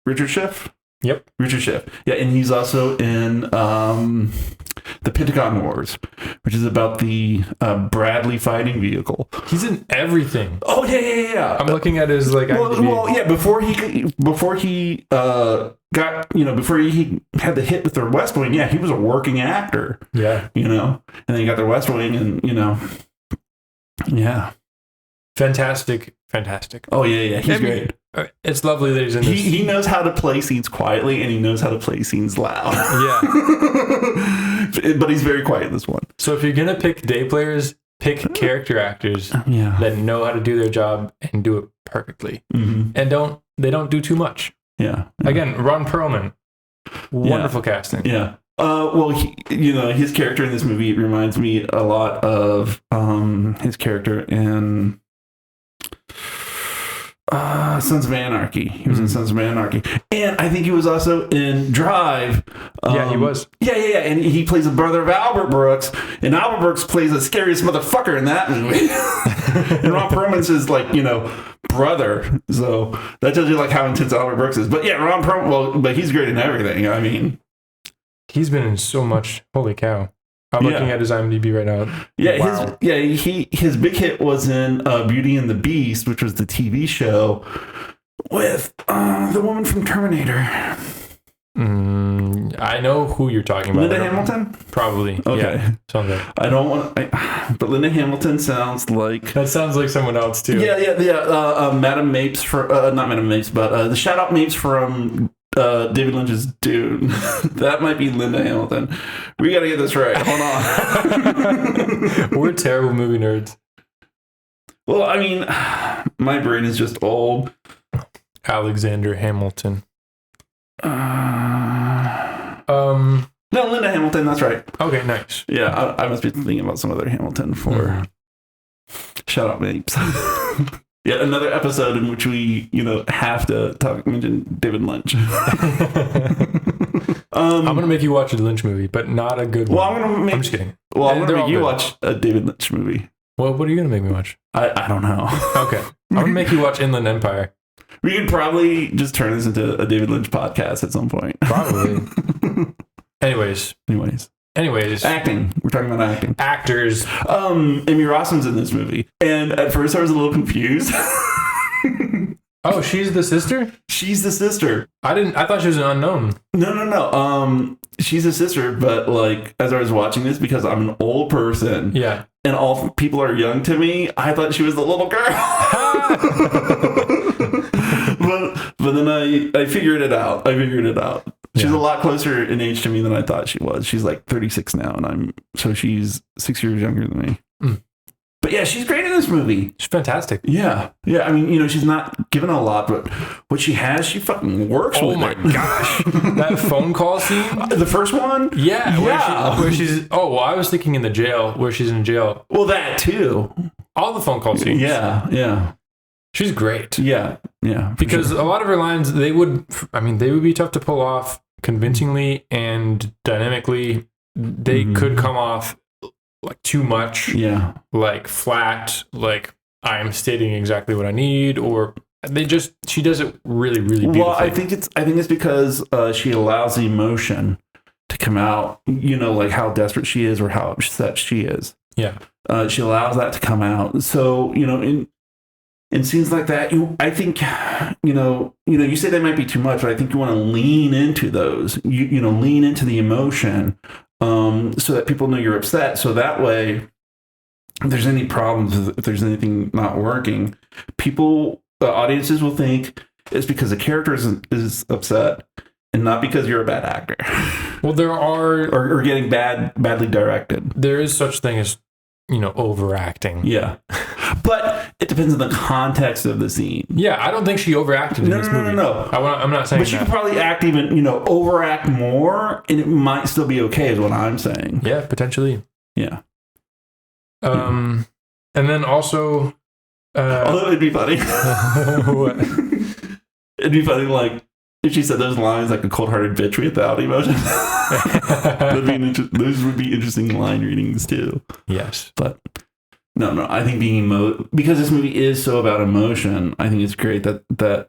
Richard Schiff. Yep. Richard Schiff. Yeah, and he's also in the Pentagon Wars, which is about the Bradley fighting vehicle. He's in everything. Oh, yeah. I'm looking at his before he before he had the hit with the West Wing, he was a working actor. Yeah. And then he got the West Wing and, yeah. Fantastic. Oh, yeah. He's great. It's lovely that he's in this. He knows how to play scenes quietly and he knows how to play scenes loud. Yeah. But he's very quiet in this one. So if you're going to pick day players, pick character actors that know how to do their job and do it perfectly. And they don't do too much. Yeah. Again, Ron Pearlman. Wonderful casting. Yeah. His character in this movie reminds me a lot of his character in Sons of Anarchy. He was in Sons of Anarchy. And I think he was also in Drive. He was. Yeah. And he plays the brother of Albert Brooks. And Albert Brooks plays the scariest motherfucker in that movie. And Ron Perlman's his, brother. So that tells you, how intense Albert Brooks is. But yeah, Ron Perlman, but he's great in everything. I mean... He's been in so much. Holy cow. I'm looking at his IMDb right now. Yeah, wow. His big hit was in Beauty and the Beast, which was the TV show with the woman from Terminator. I know who you're talking about. Linda Hamilton? Probably. Okay. Yeah, sounds right. I don't want but Linda Hamilton sounds like... That sounds like someone else, too. Yeah. Madame Mapes from... not Madame Mapes, but the shout-out Mapes from... David Lynch's Dune. That might be Linda Hamilton. We got to get this right. Hold on. We're terrible movie nerds. Well, I mean, my brain is just old. Alexander Hamilton. No, Linda Hamilton. That's right. Okay, nice. Yeah, I must be thinking about some other Hamilton for Shout Out Mapes. Yeah, another episode in which we, have to mention David Lynch. I'm going to make you watch a Lynch movie, but not a good one. I'm just kidding. Well, I'm going to make you watch a David Lynch movie. Well, what are you going to make me watch? I don't know. Okay. I'm going to make you watch Inland Empire. We could probably just turn this into a David Lynch podcast at some point. Probably. Anyways. Acting. We're talking about acting. Actors. Emmy Rossum's in this movie. And at first I was a little confused. Oh, she's the sister? She's the sister. I thought she was an unknown. No. She's a sister, but as I was watching this, because I'm an old person. Yeah. And all people are young to me, I thought she was the little girl. but then I figured it out. She's Yeah. a lot closer in age to me than I thought she was. She's like 36 now, and she's 6 years younger than me. Mm. But yeah, she's great in this movie. She's fantastic. Yeah. I mean, she's not given a lot, but what she has, she fucking works with. Oh my gosh, that phone call scene. The first one? Yeah. Yeah. Where she's. Oh well, I was thinking in the jail where she's in jail. Well, that too. All the phone call scenes. Yeah. She's great. Yeah. Because a lot of her lines, they would be tough to pull off convincingly and dynamically. They could come off like too much. Yeah. Like flat, like I am stating exactly what I need, or she does it really, really beautifully. Well, I think it's because she allows the emotion to come out, like how desperate she is or how upset she is. Yeah. She allows that to come out. So, in scenes like that, I think, you say they might be too much, but I think you want to lean into those, lean into the emotion, so that people know you're upset. So that way, if there's any problems, if there's anything not working, audiences will think it's because the character is upset and not because you're a bad actor. Well, there are... or getting badly directed. There is such thing as, overacting. Yeah. But it depends on the context of the scene. Yeah, I don't think she overacted in this movie. No. I'm not saying But she could probably act even, overact more, and it might still be okay, is what I'm saying. Yeah, potentially. Yeah. And then also... although it'd be funny. What? It'd be funny, like, if she said those lines like a cold-hearted bitch without emotion. Those would be interesting line readings, too. Yes. But... No. I think because this movie is so about emotion, I think it's great that the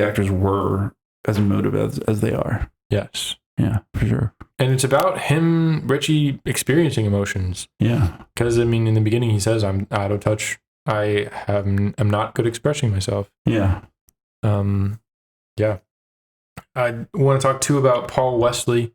actors were as emotive as they are. Yes. Yeah, for sure. And it's about Richie, experiencing emotions. Yeah. Because, in the beginning he says, I'm out of touch. I'm not good expressing myself. Yeah. Yeah. I want to talk, too, about Paul Wesley.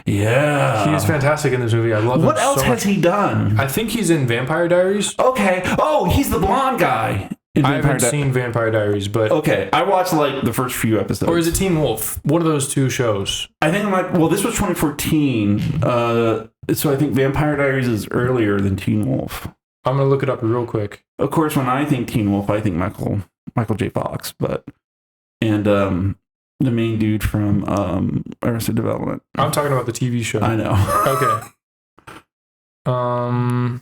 Yeah. He is fantastic in this movie. I love him so much. What else has he done? I think he's in Vampire Diaries. Okay. Oh, he's the blonde guy. I haven't seen Vampire Diaries, but... Okay, I watched like the first few episodes. Or is it Teen Wolf? One of those two shows. I think this was 2014. So I think Vampire Diaries is earlier than Teen Wolf. I'm going to look it up real quick. Of course, when I think Teen Wolf, I think Michael J. Fox, and the main dude from Arrested Development. I'm talking about the TV show. I know. Okay. Oh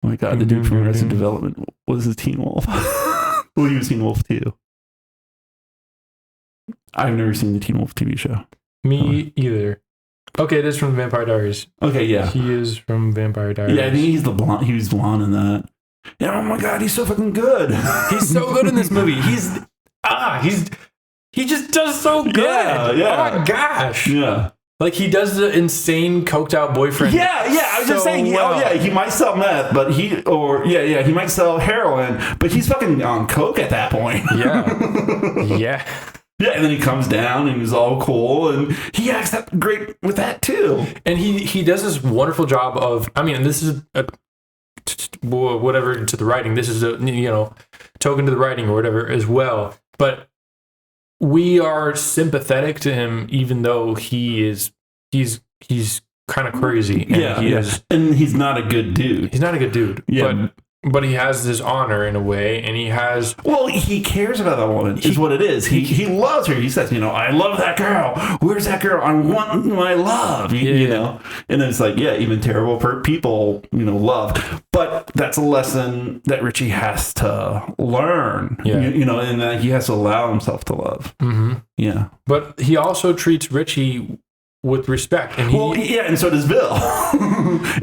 my god, the dude from Arrested Development was a Teen Wolf. Well, he was Teen Wolf too. I've never seen the Teen Wolf TV show. Me either. Okay, it is from Vampire Diaries. Okay, yeah. He is from Vampire Diaries. Yeah, I think he's the blonde. He was blonde in that. Yeah, oh my god, he's so fucking good. He's so good in this movie. He just does so good. Yeah. Oh my gosh. Yeah. Like, he does the insane coked out boyfriend. Yeah, I was just saying, he might sell meth, but he might sell heroin, but he's fucking on coke at that point. Yeah. Yeah, and then he comes down and he's all cool, and he acts that great with that too. And he does this wonderful job of, this is whatever to the writing. This is a token to the writing or whatever as well. But we are sympathetic to him, even though he's kind of crazy. And and he's not a good dude. He's not a good dude. Yeah. But he has this honor in a way, and he has... Well, he cares about that woman, is what it is. He loves her. He says, I love that girl. Where's that girl? I want my love, you know? And it's like, even terrible people, love. But that's a lesson that Richie has to learn, and that he has to allow himself to love. Mm-hmm. Yeah. But he also treats Richie with respect. And and so does Bill,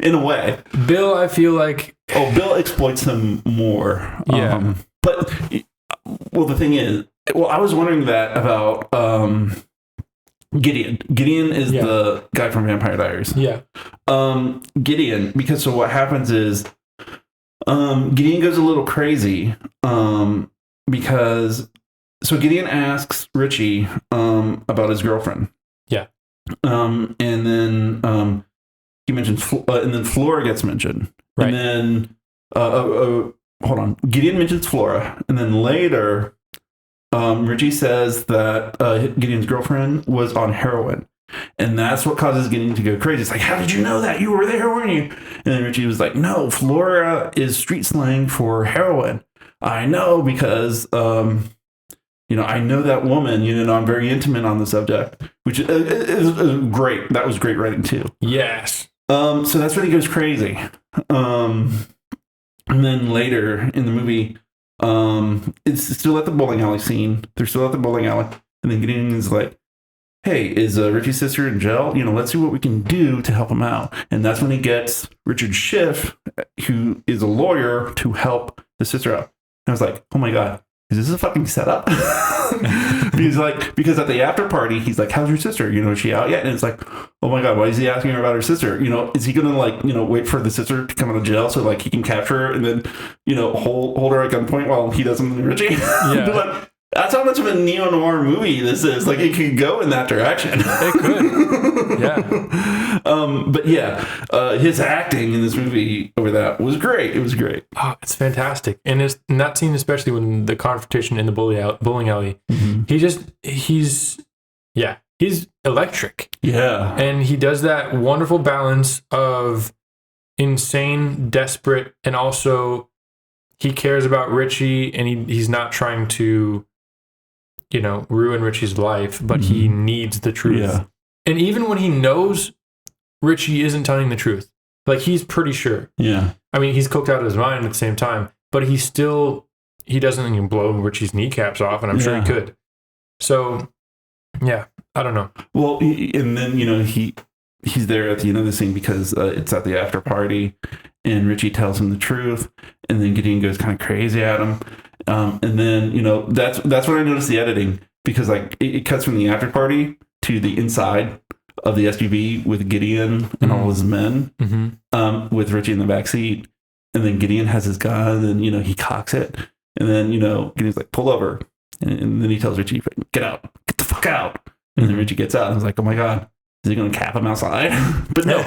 in a way. Bill, I feel like... Oh, Bill exploits him more. Yeah. But the thing is, I was wondering that about Gideon. Gideon is the guy from Vampire Diaries. Yeah. Gideon, because what happens is Gideon goes a little crazy because Gideon asks Richie about his girlfriend. Yeah. And then he mentions, and then Flora gets mentioned. Right. And then, hold on. Gideon mentions Flora, and then later, Richie says that Gideon's girlfriend was on heroin. And that's what causes Gideon to go crazy. It's like, how did you know that? You were there, weren't you? And then Richie was like, no, Flora is street slang for heroin. I know because, I know that woman. I'm very intimate on the subject, which is great. That was great writing too. Yes. So that's when he goes crazy. And then later in the movie, it's still at the bowling alley scene. They're still at the bowling alley. And then Gideon is like, hey, is Richie's sister in jail? Let's see what we can do to help him out. And that's when he gets Richard Schiff, who is a lawyer, to help the sister out. And I was like, oh my God, is this a fucking setup? because at the after party, he's like, how's your sister? Is she out yet? And it's like, oh my God, why is he asking her about her sister? Is he going to wait for the sister to come out of jail so he can capture her and then, hold her at gunpoint while he does something to Richie? Yeah. That's how much of a neo-noir movie this is. It could go in that direction. It could. Yeah. But yeah, his acting in this movie over that was great. It was great. Oh, it's fantastic. And in that scene, especially when the confrontation in the bowling alley, he's electric. Yeah. And he does that wonderful balance of insane, desperate, and also he cares about Richie and he's not trying to ruin Richie's life, but he needs the truth. Yeah. And even when he knows Richie isn't telling the truth, he's pretty sure. Yeah. I mean, he's coked out of his mind at the same time, but he doesn't even blow Richie's kneecaps off, and I'm sure he could. So, yeah, I don't know. Well, and then, he's there at the end of the scene because it's at the after party, and Richie tells him the truth, and then Gideon goes kind of crazy at him. And then, that's when I noticed the editing, because it cuts from the after party to the inside of the SUV with Gideon and all his men, with Richie in the back seat. And then Gideon has his gun and, he cocks it. And then, Gideon's like, pull over. And then he tells Richie, get out, get the fuck out. And then Richie gets out and is like, oh my God, is he going to cap him outside? But no,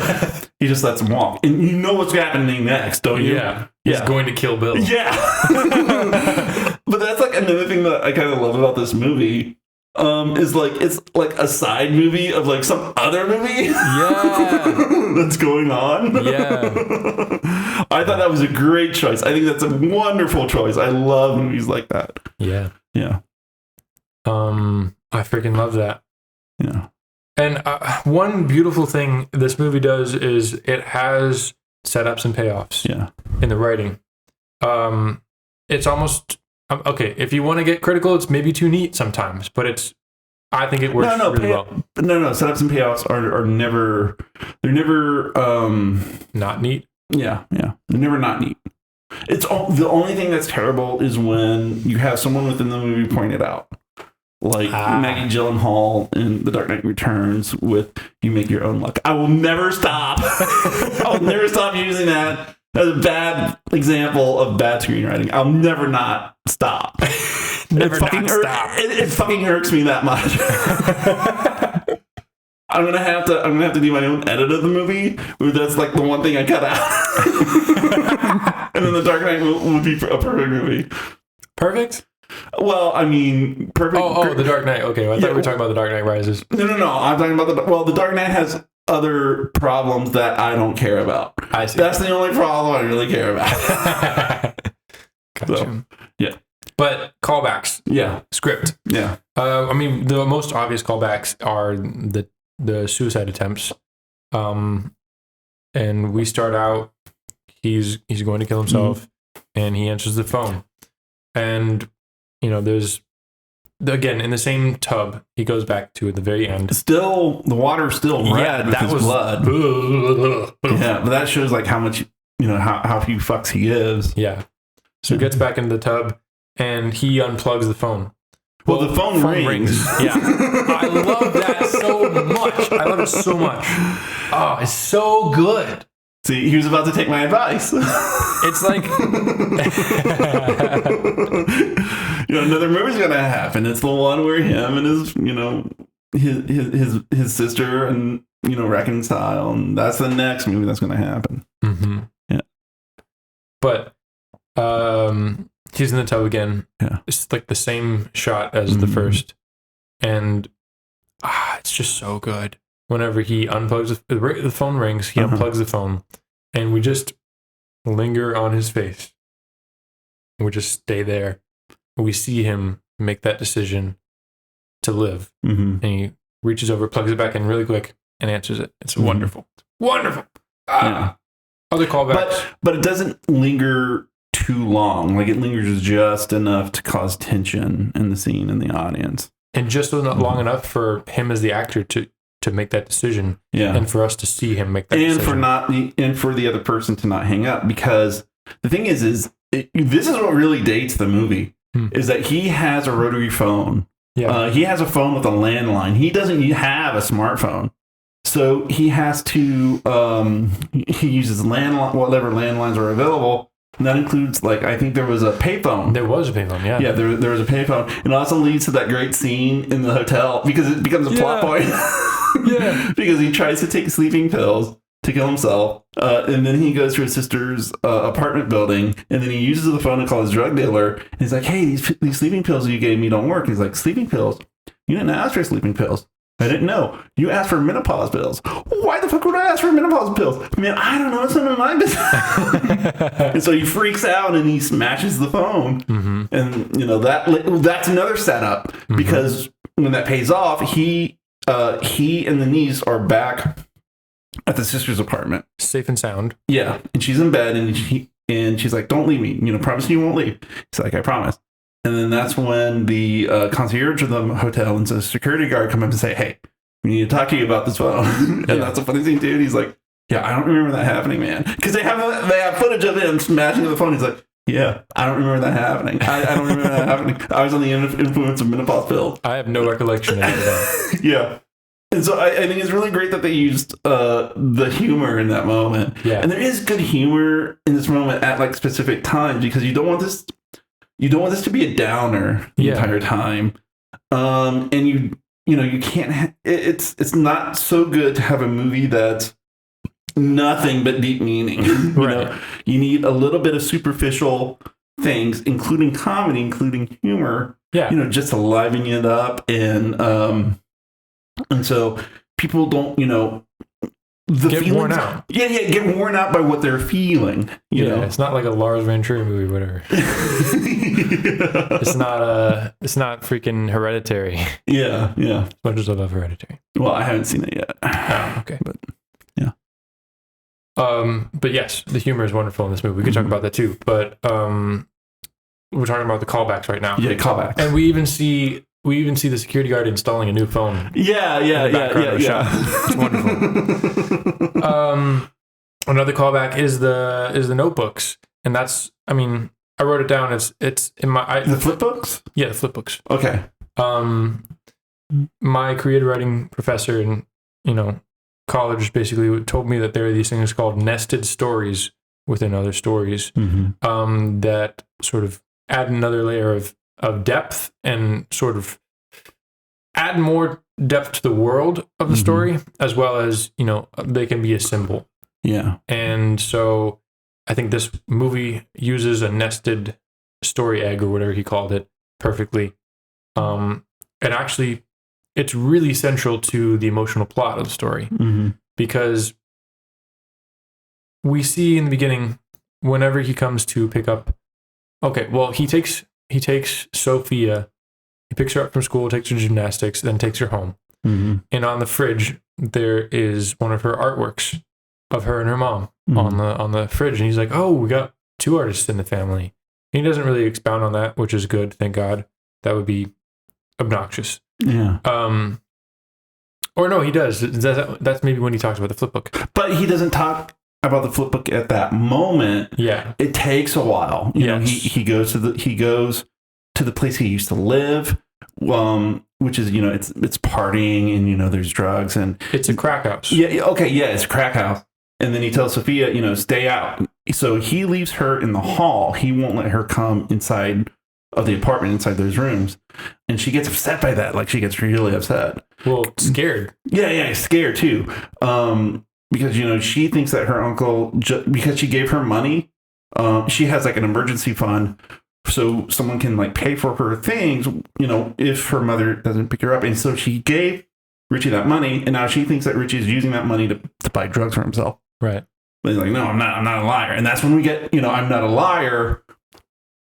he just lets him walk. And you know what's happening next, don't you? Yeah. He's going to kill Bill. Yeah. But that's another thing that I kind of love about this movie. Is it's a side movie of some other movie. Yeah. That's going on. Yeah. I thought that was a great choice. I think that's a wonderful choice. I love movies like that. Yeah. Yeah. I freaking love that. Yeah. And one beautiful thing this movie does is it has setups and payoffs. Yeah. In the writing. It's almost okay. If you want to get critical, it's maybe too neat sometimes, but I think it works really well. No. Setups and payoffs are never. They're never not neat. Yeah. They're never not neat. It's the only thing that's terrible is when you have someone within the movie point it out. Maggie Gyllenhaal in The Dark Knight Returns with "You make your own luck." I will never stop. I'll never stop using that as a bad example of bad screenwriting. I'll never not stop. Never not stop. It fucking irks me that much. I'm gonna have to do my own edit of the movie where that's the one thing I cut out. And then The Dark Knight will be a perfect movie. Perfect? Well, I mean, perfect. Oh, The Dark Knight. Okay, I thought we were talking about The Dark Knight Rises. No. I'm talking about The Dark Knight has other problems that I don't care about. I see. That's the only problem I really care about. Gotcha. So, yeah. But callbacks. Yeah. Script. Yeah. I mean, the most obvious callbacks are the suicide attempts. And we start out, he's going to kill himself, and he answers the phone. And there's, again, in the same tub, he goes back to at the very end. Still, the water's still red with his blood. Yeah, but that shows how much, how few fucks he gives. Yeah. So he gets back into the tub, and he unplugs the phone. Well, the phone rings. Yeah. I love that so much. I love it so much. Oh, it's so good. See, he was about to take my advice. It's another movie's gonna happen. It's the one where him and his sister and reconcile, and that's the next movie that's gonna happen. Mm-hmm. Yeah. But he's in the tub again. Yeah. It's like the same shot as the first. And it's just so good. Whenever he unplugs the phone rings, he unplugs the phone, and we just linger on his face. We just stay there. We see him make that decision to live. And he reaches over, plugs it back in really quick, and answers it. It's wonderful. Wonderful. Other callbacks. But it doesn't linger too long. Like, it lingers just enough to cause tension in the scene and the audience. And just long enough for him as the actor to make that decision. Yeah. And for us to see him make that decision. And for the other person to not hang up. Because the thing is this is what really dates the movie. Is that he has a rotary phone. Yeah. He has a phone with a landline. He doesn't have a smartphone. So he has to, he uses whatever landlines are available. And that includes, like, I think there was a payphone. There was a payphone, yeah. Yeah, there was a payphone. And it also leads to that great scene in the hotel because it becomes a plot point. Yeah. Because he tries to take sleeping pills to kill himself. And then he goes to his sister's apartment building. And then he uses the phone to call his drug dealer. And he's like, hey, these sleeping pills you gave me don't work. He's like, sleeping pills? You didn't ask for sleeping pills. I didn't know. You asked for menopause pills. Why the fuck would I ask for menopause pills? Man, I don't know. It's none of my business. And so he freaks out and he smashes the phone. And, that's another setup. Because when that pays off, he and the niece are back at the sister's apartment. Safe and sound. Yeah. And she's in bed and she's like, don't leave me. Promise you won't leave. He's like, I promise. And then that's when the concierge of the hotel and the security guard come up and say, hey, we need to talk to you about this phone. And that's a funny thing, dude. He's like, yeah, I don't remember that happening, man. Because they have footage of him smashing the phone. He's like, yeah, I don't remember that happening. I don't remember that happening. I was on the influence of menopause pills. I have no recollection of that. Yeah. And so I think it's really great that they used the humor in that moment. Yeah. And there is good humor in this moment at like specific times because you don't want this to be a downer the entire time. And you can't it's not so good to have a movie that's nothing but deep meaning. You need a little bit of superficial things, including comedy, including humor. Yeah. Just to liven it up and so people don't, get worn out. Yeah, get worn out by what they're feeling. You know? It's not like a Lars von Trier movie, whatever. It's not freaking Hereditary. Yeah. As much as I love Hereditary. Well, I haven't seen it yet. Oh, okay. But yeah. But yes, the humor is wonderful in this movie. We could talk about that too. But we're talking about the callbacks right now. Yeah, callbacks. And we even see the security guard installing a new phone. Yeah. It's wonderful. Another callback is the notebooks, and that's, I wrote it down. It's in my the flip books. Yeah, the flip books. Okay. My creative writing professor in college basically told me that there are these things called nested stories within other stories that sort of add another layer of depth and sort of add more depth to the world of the story, as well as, they can be a symbol. Yeah. And so I think this movie uses a nested story egg or whatever he called it perfectly. And actually, it's really central to the emotional plot of the story because we see in the beginning, whenever he comes to pick up, he takes Sophia, he picks her up from school, takes her to gymnastics, then takes her home. And on the fridge, there is one of her artworks of her and her mom on the fridge. And he's like, oh, we got two artists in the family. And he doesn't really expound on that, which is good. Thank God. That would be obnoxious. Yeah. Or no, he does. That's maybe when he talks about the flip book. But he doesn't talk about the flip book at that moment. Yeah. It takes a while. You know, he goes to the place he used to live, which is, it's partying and, there's drugs and it's a crack house. Yeah. Okay. Yeah. It's a crack house. And then he tells Sophia, stay out. So he leaves her in the hall. He won't let her come inside of the apartment, inside those rooms. And she gets upset by that. Like, she gets really upset. Well, scared. Yeah. Scared too. Because, she thinks that her uncle, because she gave her money, she has like an emergency fund so someone can like pay for her things, if her mother doesn't pick her up. And so she gave Richie that money, and now she thinks that Richie is using that money to buy drugs for himself. Right. But he's like, no, I'm not a liar. And that's when we get, I'm not a liar,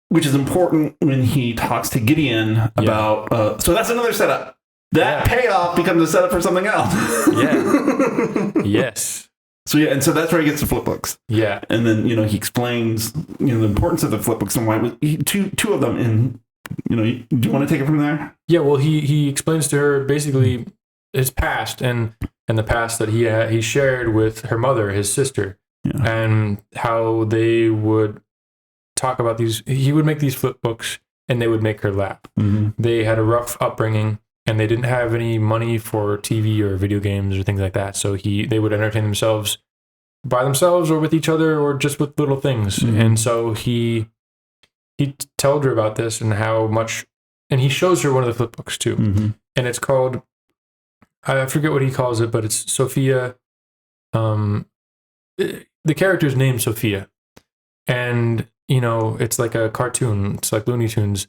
which is important when he talks to Gideon about, so that's another setup. That payoff becomes a setup for something else. Yeah. Yes. So and so that's where he gets the flip books. Yeah. And then, he explains, the importance of the flip books and why two of them. And, do you want to take it from there? Yeah. Well, he explains to her basically his past and the past that he shared with her mother, his sister, and how they would talk about these. He would make these flip books and they would make her laugh. Mm-hmm. They had a rough upbringing and they didn't have any money for TV or video games or things like that. So they would entertain themselves by themselves or with each other or just with little things. Mm-hmm. And so he told her about this and how much, and he shows her one of the flip books too. Mm-hmm. And it's called, I forget what he calls it, but it's Sophia. The character's named Sophia. And, it's like a cartoon. It's like Looney Tunes.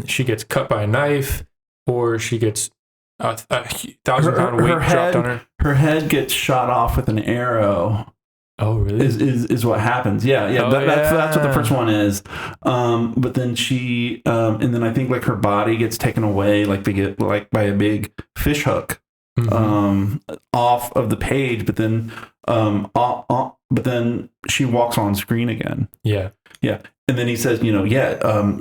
She gets cut by a knife, or she gets a 1,000-pound weight dropped on her. Her head gets shot off with an arrow. Oh, really? Is what happens. Yeah. Oh, that's what the first one is. But then she, and then I think like her body gets taken away, like they get like by a big fish hook, off of the page. But then, she walks on screen again. Yeah. Yeah. And then he says,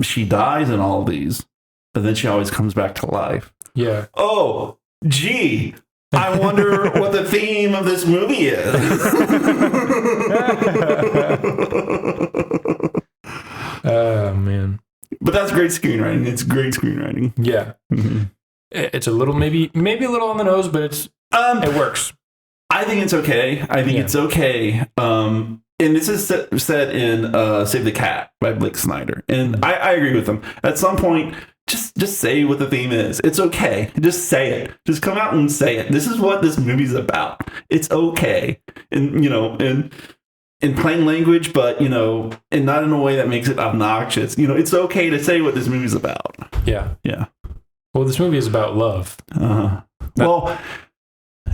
she dies in all of these, but then she always comes back to life. Yeah. Oh, gee. I wonder what the theme of this movie is. Oh, man. But that's great screenwriting. It's great screenwriting. Yeah. Mm-hmm. It's a little, maybe a little on the nose, but it works. I think it's okay. It's okay. And this is said in Save the Cat by Blake Snyder. And I agree with him. At some point, just say what the theme is. It's okay. Just say it. Just come out and say it. This is what this movie's about. It's okay. And, in plain language, but, and not in a way that makes it obnoxious. It's okay to say what this movie's about. Yeah. Yeah. Well, this movie is about love. Well,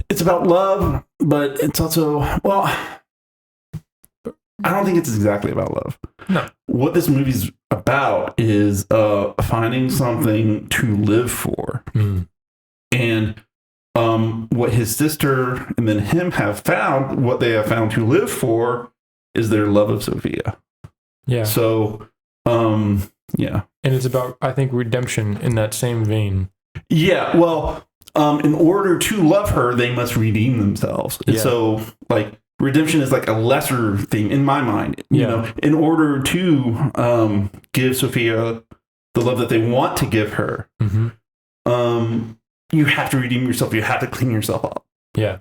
it's about love, but it's also, well, I don't think it's exactly about love. No. What this movie's about is finding something to live for. Mm. And what his sister and then him have found, what they have found to live for is their love of Sophia. Yeah. So, yeah. And it's about, I think, redemption in that same vein. Yeah. Well, in order to love her, they must redeem themselves. And so, like, redemption is like a lesser theme in my mind. In order to give Sophia the love that they want to give her, you have to redeem yourself. You have to clean yourself up. Yeah.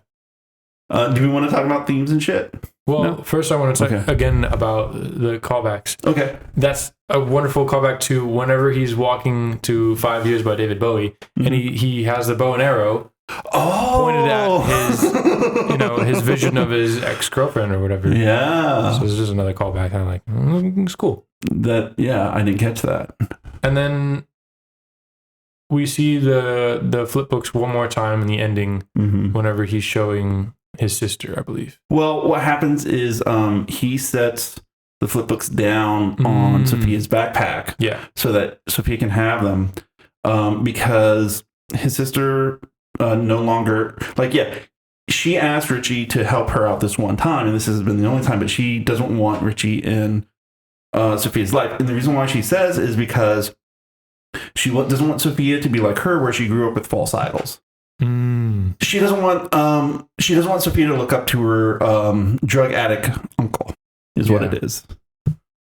Do we want to talk about themes and shit? Well, first I want to talk again about the callbacks. Okay. That's a wonderful callback to whenever he's walking to 5 Years by David Bowie, and he has the bow and arrow pointed at his vision of his ex-girlfriend or whatever. Yeah. So this is another callback. I'm like, it's cool. I didn't catch that. And then we see the flip books one more time in the ending whenever he's showing his sister, I believe. Well, what happens is he sets the flip books down on Sophia's backpack, so that Sophia can have them, because his sister no longer she asked Richie to help her out this one time, and this has been the only time, but she doesn't want Richie in Sophia's life, and the reason why she says is because she doesn't want Sophia to be like her, where she grew up with false idols. She doesn't want Sophia to look up to her drug addict uncle, is what it is.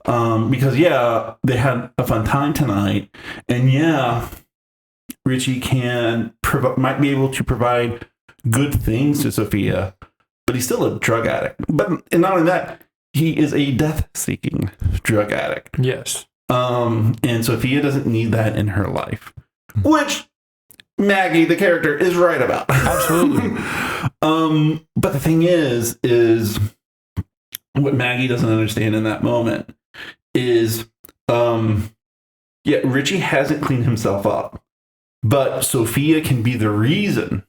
Because they had a fun time tonight, and Richie might be able to provide good things to Sophia, but he's still a drug addict. And not only that, he is a death-seeking drug addict. Yes. And Sophia doesn't need that in her life, which Maggie, the character, is right about. Absolutely. But the thing is what Maggie doesn't understand in that moment is Richie hasn't cleaned himself up, but Sophia can be the reason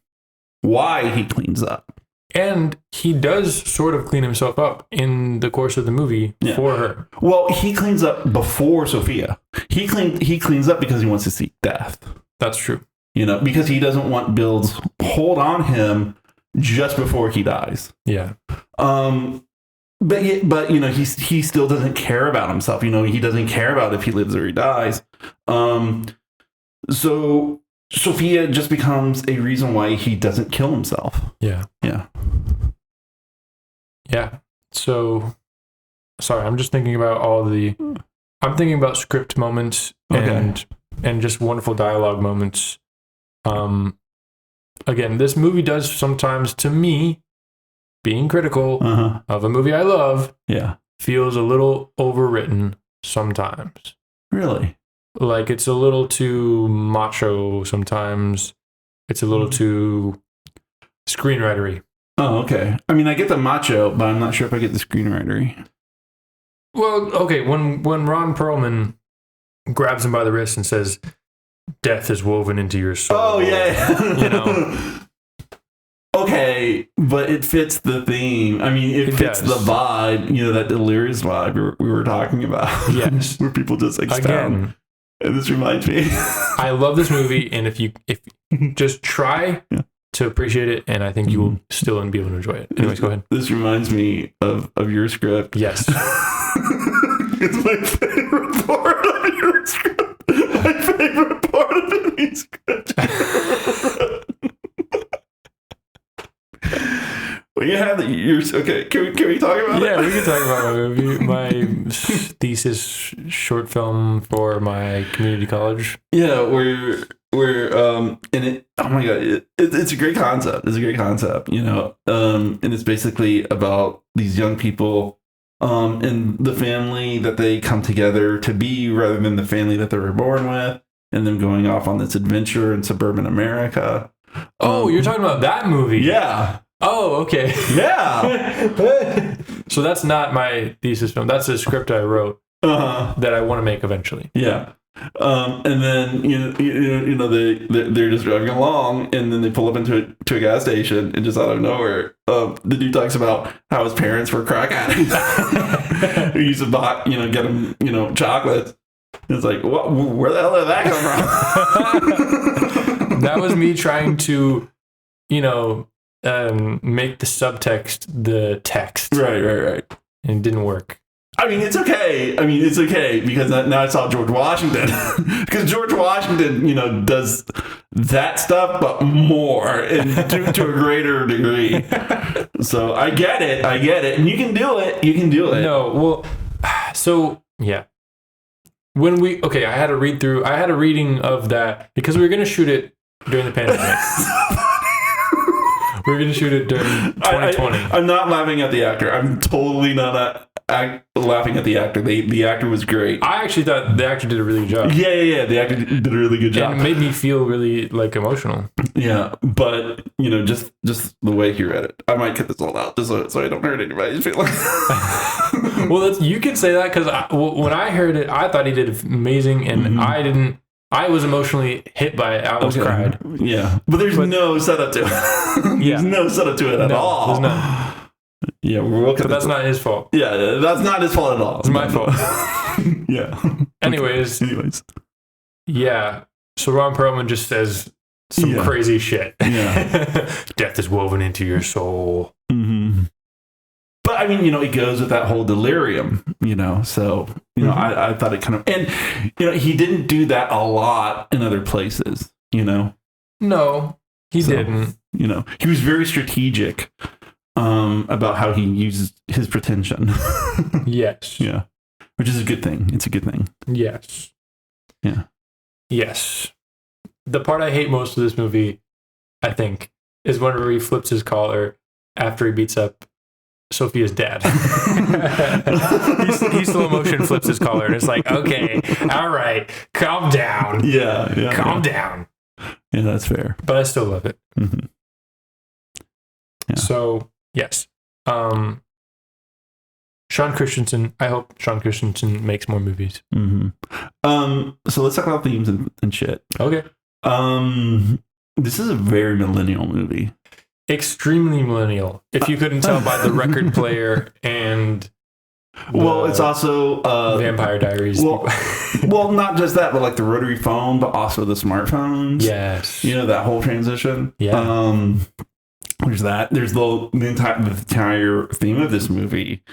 why he cleans up. And he does sort of clean himself up in the course of the movie for her. Well, he cleans up before Sophia. He cleans up because he wants to seek death. That's true. Because he doesn't want Bill's hold on him just before he dies. Yeah. But he still doesn't care about himself. He doesn't care about if he lives or he dies. So Sophia just becomes a reason why he doesn't kill himself. Yeah. Yeah. Yeah. So, sorry, I'm just thinking about I'm thinking about script moments and just wonderful dialogue moments. Again, this movie does sometimes, to me, being critical of a movie I love, feels a little overwritten sometimes. Really? Like, it's a little too macho sometimes. It's a little too screenwritery. Oh, okay. I mean, I get the macho, but I'm not sure if I get the screenwritery. Well, okay, when Ron Pearlman grabs him by the wrist and says, "Death is woven into your soul." Oh, yeah. Okay, but it fits the theme. I mean, it fits the vibe, that delirious vibe we were talking about. Yes. Where people just expound. Again, and this reminds me. I love this movie, and if you just try to appreciate it, and I think you will still be able to enjoy it. Anyways, go ahead. This reminds me of your script. Yes. It's my favorite part of your script. My favorite part of the script. Well, you have okay. Can we talk about it? Yeah, we can talk about my movie, my thesis short film for my community college. Yeah, we're in it. Oh my god, it's a great concept. It's a great concept, and it's basically about these young people, and the family that they come together to be, rather than the family that they were born with, and them going off on this adventure in suburban America. You're talking about that movie? Yeah. Oh, okay. Yeah. So that's not my thesis film. That's a script I wrote that I want to make eventually. Yeah. And then they're just driving along, and then they pull up into a gas station, and just out of nowhere, the dude talks about how his parents were crack addicts. He used to buy, get him, chocolates. And it's like, what? Where the hell did that come from? That was me trying to, make the subtext the text. Right. And it didn't work. I mean, it's okay. Because now I saw George Washington. Because George Washington, does that stuff, but more, and to a greater degree. So I get it. And you can do it. No, well, so, yeah. I had a reading of that, because we were going to shoot it during the pandemic. We were going to shoot it during 2020. I'm not laughing at the actor. I'm totally not laughing at the actor. The actor was great. I actually thought the actor did a really good job. Yeah. The actor did a really good job. And it made me feel really emotional. Yeah, but just the way he read it. I might cut this all out just so I don't hurt anybody's feelings. Well, you can say that, because when I heard it, I thought he did amazing, and I didn't. I was emotionally hit by it. I almost cried. Yeah, but there's no setup to it. There's no setup to it at all. There's not. Yeah, but that's not his fault. Yeah, that's not his fault at all. It's my fault. Yeah. Anyways. Yeah. So Ron Perlman just says some crazy shit. Yeah. Death is woven into your soul. Mm-hmm. But I mean, it goes with that whole delirium, so, I thought it kind of, and, he didn't do that a lot in other places, No, he didn't. He was very strategic about how he used his pretension. Yes. Yeah. Which is a good thing. It's a good thing. Yes. Yeah. Yes. The part I hate most of this movie, I think, is whenever he flips his collar after he beats up Sophia's dad. he slow motion flips his collar, and it's like, okay, all right, calm down. Yeah. Calm down. Yeah, that's fair. But I still love it. Mm-hmm. Yeah. So, yes. Shawn Christensen. I hope Shawn Christensen makes more movies. So let's talk about themes and shit. Okay. This is a very millennial movie. Extremely millennial. If you couldn't tell by the record player and it's also Vampire Diaries. Well, not just that, but like the rotary phone, but also the smartphones. Yes. That whole transition. Yeah. There's that. There's the entire theme of this movie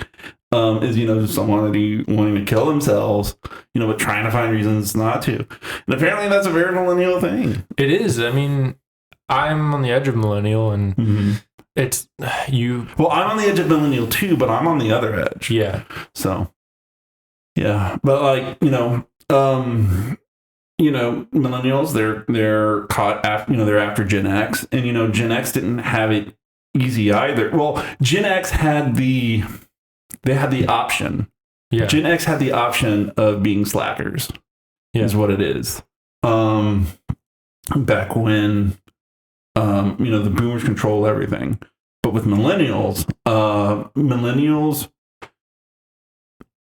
is somebody wanting to kill themselves, but trying to find reasons not to. And apparently that's a very millennial thing. It is. I mean, I'm on the edge of millennial, and it's you. Well, I'm on the edge of millennial too, but I'm on the other edge. Yeah. So, yeah, but like millennials, they're caught after they're after Gen X, and Gen X didn't have it easy either. Well, Gen X had the option. Yeah. Gen X had the option of being slackers. Yeah. Is what it is. Back when the boomers control everything. But with millennials,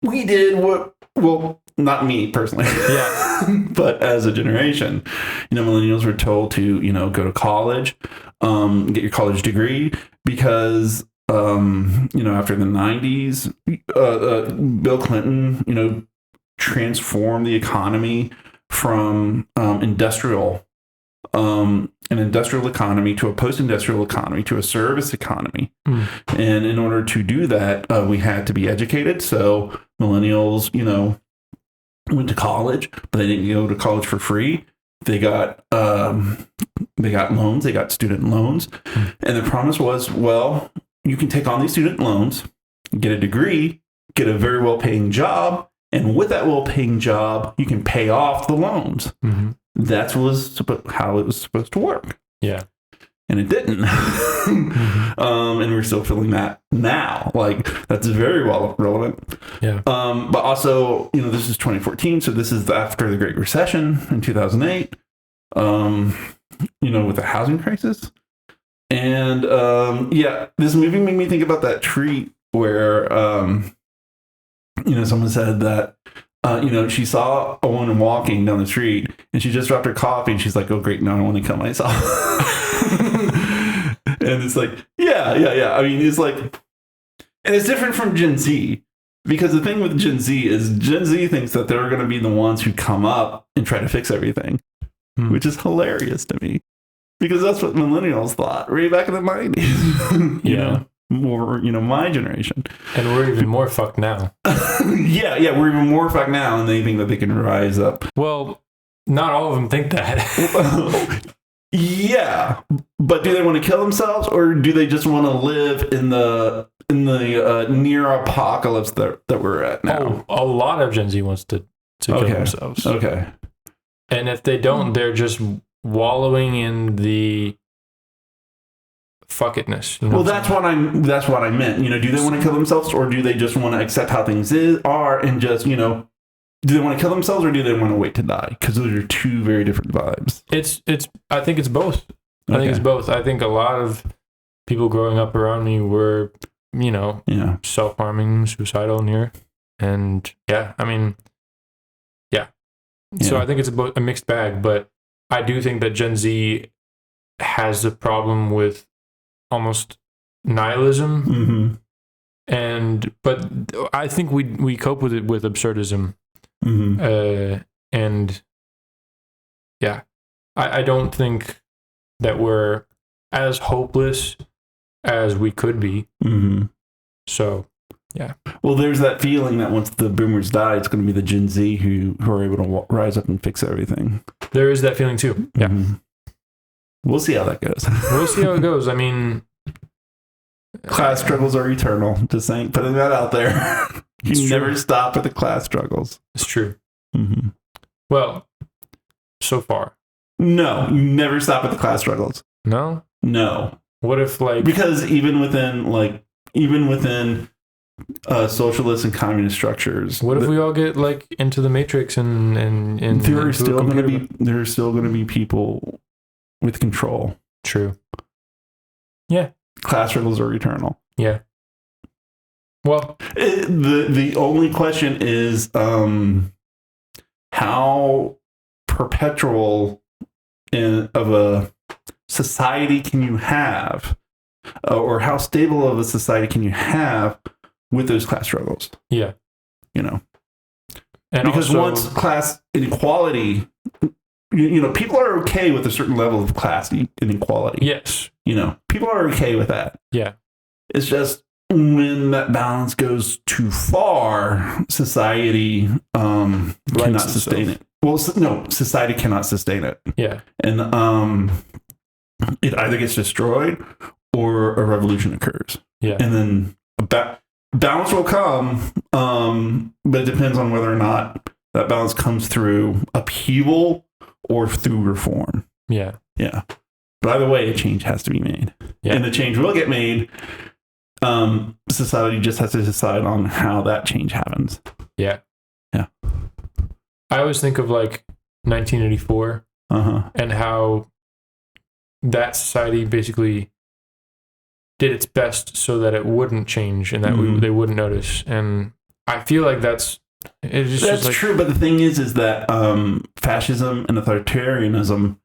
we did not me personally. Yeah. But as a generation, millennials were told to, go to college, get your college degree because, after the 90s, Bill Clinton, transformed the economy from an industrial economy to a post-industrial economy to a service economy. And in order to do that, we had to be educated. So millennials, went to college, but they didn't go to college for free. They got loans. They got student loans. And the promise was, well, you can take on these student loans, get a degree, get a very well-paying job, and with that well-paying job, you can pay off the loans. That's how it was supposed to work. Yeah. And it didn't. And we're still feeling that now. Like, that's very well relevant. Yeah. But also, this is 2014, so this is after the Great Recession in 2008, with the housing crisis. And, this movie made me think about that tweet where, someone said that, she saw a woman walking down the street and she just dropped her coffee and she's like, oh, great, now I want to kill myself. And it's like, yeah. I mean, it's like, and it's different from Gen Z because the thing with Gen Z is Gen Z thinks that they're going to be the ones who come up and try to fix everything, which is hilarious to me because that's what millennials thought way back in the 90s. Yeah. More, my generation. And we're even more fucked now. Yeah, we're even more fucked now, and they think that they can rise up. Well, not all of them think that. Yeah, but do they want to kill themselves, or do they just want to live in the near apocalypse that we're at now? Oh, a lot of Gen Z wants to kill themselves. Okay. And if they don't, they're just wallowing in the fuck itness. Well, that's what I meant. Do they want to kill themselves, or do they just want to accept how things are and just, do they want to kill themselves, or do they want to wait to die? Because those are two very different vibes. I think it's both. I think it's both. I think a lot of people growing up around me were, self-harming, suicidal near. And yeah. So I think it's a mixed bag, but I do think that Gen Z has a problem with almost nihilism. But I think we cope with it with absurdism. And yeah, I don't think that we're as hopeless as we could be. So yeah. Well, there's that feeling that once the boomers die, it's going to be the Gen Z who are able to rise up and fix everything. There is that feeling too. Yeah. We'll see how that goes. We'll see how it goes. I mean, class struggles are eternal. Just saying, putting that out there. You never stop with the class struggles. It's true. Well, so far. No, you never stop with the class struggles. No? No. What if because even within socialist and communist structures. What if we all get into the matrix and there are still going to be people with control. True. Yeah. Class struggles are eternal. Yeah. Well, The only question is how perpetual of a society can you have, or how stable of a society can you have with those class struggles? yeah. You know, And because also, once class inequality, people are okay with a certain level of class inequality. yes. People are okay with that. Yeah. It's just when that balance goes too far, society cannot sustain it. Well, no, society cannot sustain it. Yeah. And it either gets destroyed or a revolution occurs. Yeah. And then balance will come, but it depends on whether or not that balance comes through upheaval or through reform. Yeah. Yeah. But either way, a change has to be made. Yeah. And the change will get made. Society just has to decide on how that change happens. Yeah. Yeah. I always think of like 1984 and how that society basically did its best so that it wouldn't change and that they wouldn't notice. And I feel like that's true. But the thing is that fascism and authoritarianism,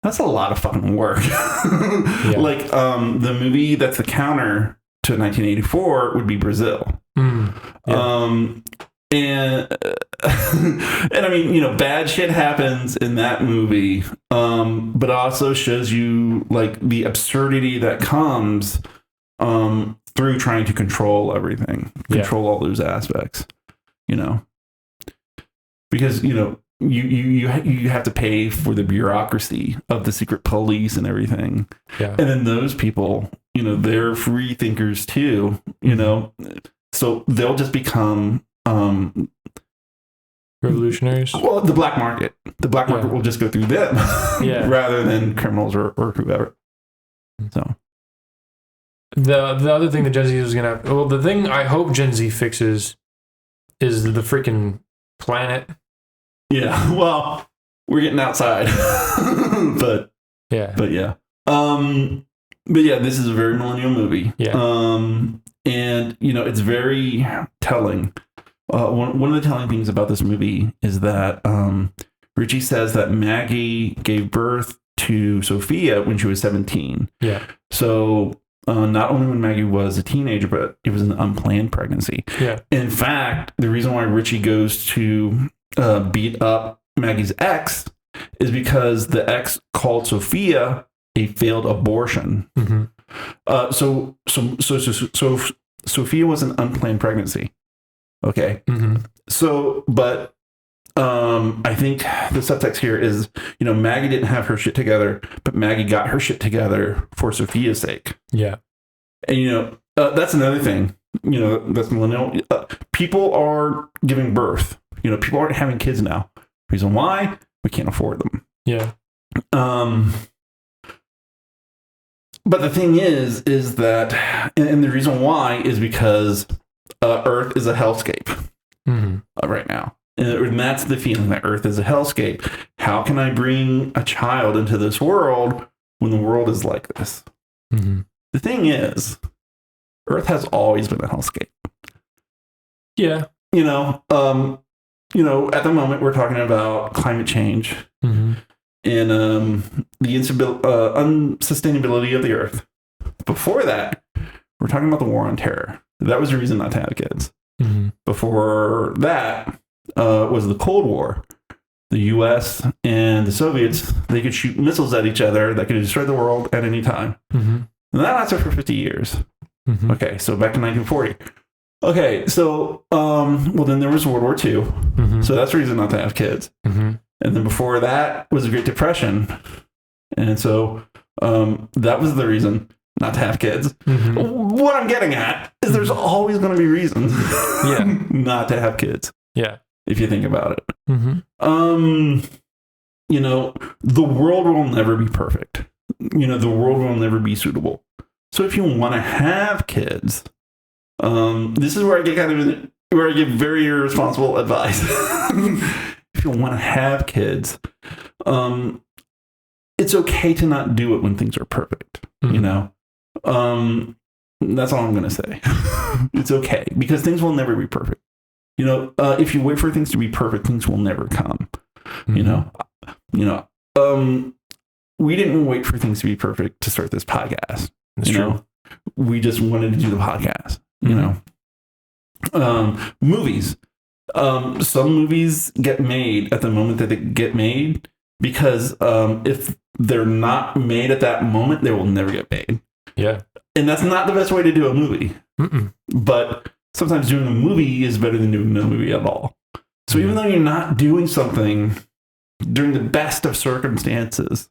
that's a lot of fucking work. Yeah. Like the movie that's the counter to 1984 would be Brazil. Yeah. And I mean, bad shit happens in that movie, but also shows you like the absurdity that comes through trying to control everything, control all those aspects, because you have to pay for the bureaucracy of the secret police and everything, and then those people, they're free thinkers too, so they'll just become revolutionaries. Well, the black market will just go through them rather than criminals or whoever. So the other thing that Gen Z is gonna the thing I hope Gen Z fixes is the freaking planet. Yeah, well, we're getting outside, but yeah. But yeah, this is a very millennial movie. Yeah. And it's very telling. One of the telling things about this movie is that Richie says that Maggie gave birth to Sophia when she was 17. Yeah. So not only when Maggie was a teenager, but it was an unplanned pregnancy. Yeah. In fact, the reason why Richie goes to beat up Maggie's ex is because the ex called Sophia a failed abortion. Mm-hmm. So Sophia was an unplanned pregnancy. Okay. Mm-hmm. So, but I think the subtext here is, Maggie didn't have her shit together, but Maggie got her shit together for Sophia's sake. Yeah. And, that's another thing, that's millennial. People are giving birth. People aren't having kids now. Reason why? We can't afford them. Yeah. But the thing is that, and the reason why is because Earth is a hellscape right now. And that's the feeling, that Earth is a hellscape. How can I bring a child into this world when the world is like this? Mm-hmm. The thing is, Earth has always been a hellscape. Yeah. At the moment we're talking about climate change and the unsustainability of the Earth. Before that, we're talking about the war on terror. That was the reason not to have kids. Mm-hmm. Before that was the Cold War. The U.S. and the Soviets, they could shoot missiles at each other that could destroy the world at any time. Mm-hmm. And that lasted for 50 years. Mm-hmm. Okay, so back in 1940. Okay, so, then there was World War II. Mm-hmm. So that's the reason not to have kids. Mm-hmm. And then before that was the Great Depression. And so that was the reason not to have kids. Mm-hmm. What I'm getting at is there's always going to be reasons not to have kids. Yeah. If you think about it. Mm-hmm. The world will never be perfect. The world will never be suitable. So if you want to have kids, this is where I get where I give very irresponsible advice. If you want to have kids, it's okay to not do it when things are perfect. Mm-hmm. That's all I'm going to say. It's okay because things will never be perfect. You know, if you wait for things to be perfect, things will never come. Mm-hmm. You know, we didn't wait for things to be perfect to start this podcast. That's you true. know, we just wanted to do the podcast. You know, movies. Some movies get made at the moment that they get made because if they're not made at that moment, they will never get made. Yeah. And that's not the best way to do a movie. Mm-mm. But sometimes doing a movie is better than doing no movie at all. So even though you're not doing something during the best of circumstances,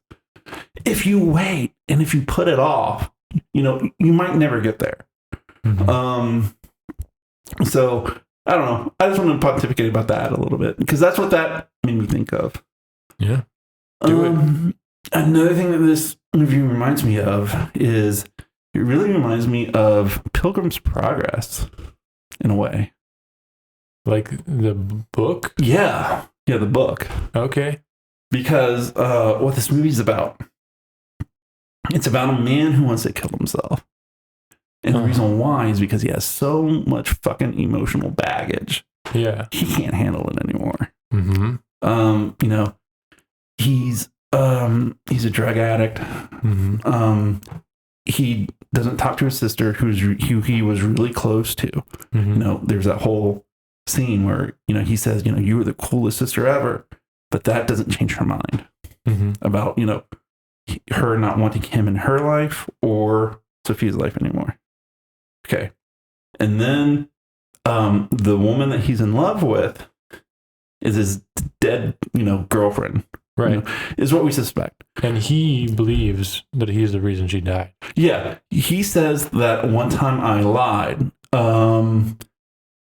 if you wait and if you put it off, you know, you might never get there. Mm-hmm. So I don't know. I just want to pontificate about that a little bit because that's what that made me think of. Yeah. Do it. Another thing that this movie reminds me of is it really reminds me of Pilgrim's Progress in a way. Like the book? Yeah. Yeah, the book. Okay. Because what this movie is about, it's about a man who wants to kill himself. And the reason why is because he has so much fucking emotional baggage. Yeah. He can't handle it anymore. Mm-hmm. You know, he's a drug addict. Mm-hmm. He doesn't talk to his sister, who he was really close to. Mm-hmm. You know, there's that whole scene where, you know, he says, you know, you were the coolest sister ever, but that doesn't change her mind about, you know, her not wanting him in her life or Sophia's life anymore. Okay. And then the woman that he's in love with is his dead, you know, girlfriend. Right. You know, is what we suspect. And he believes that he's the reason she died. Yeah. He says that one time I lied and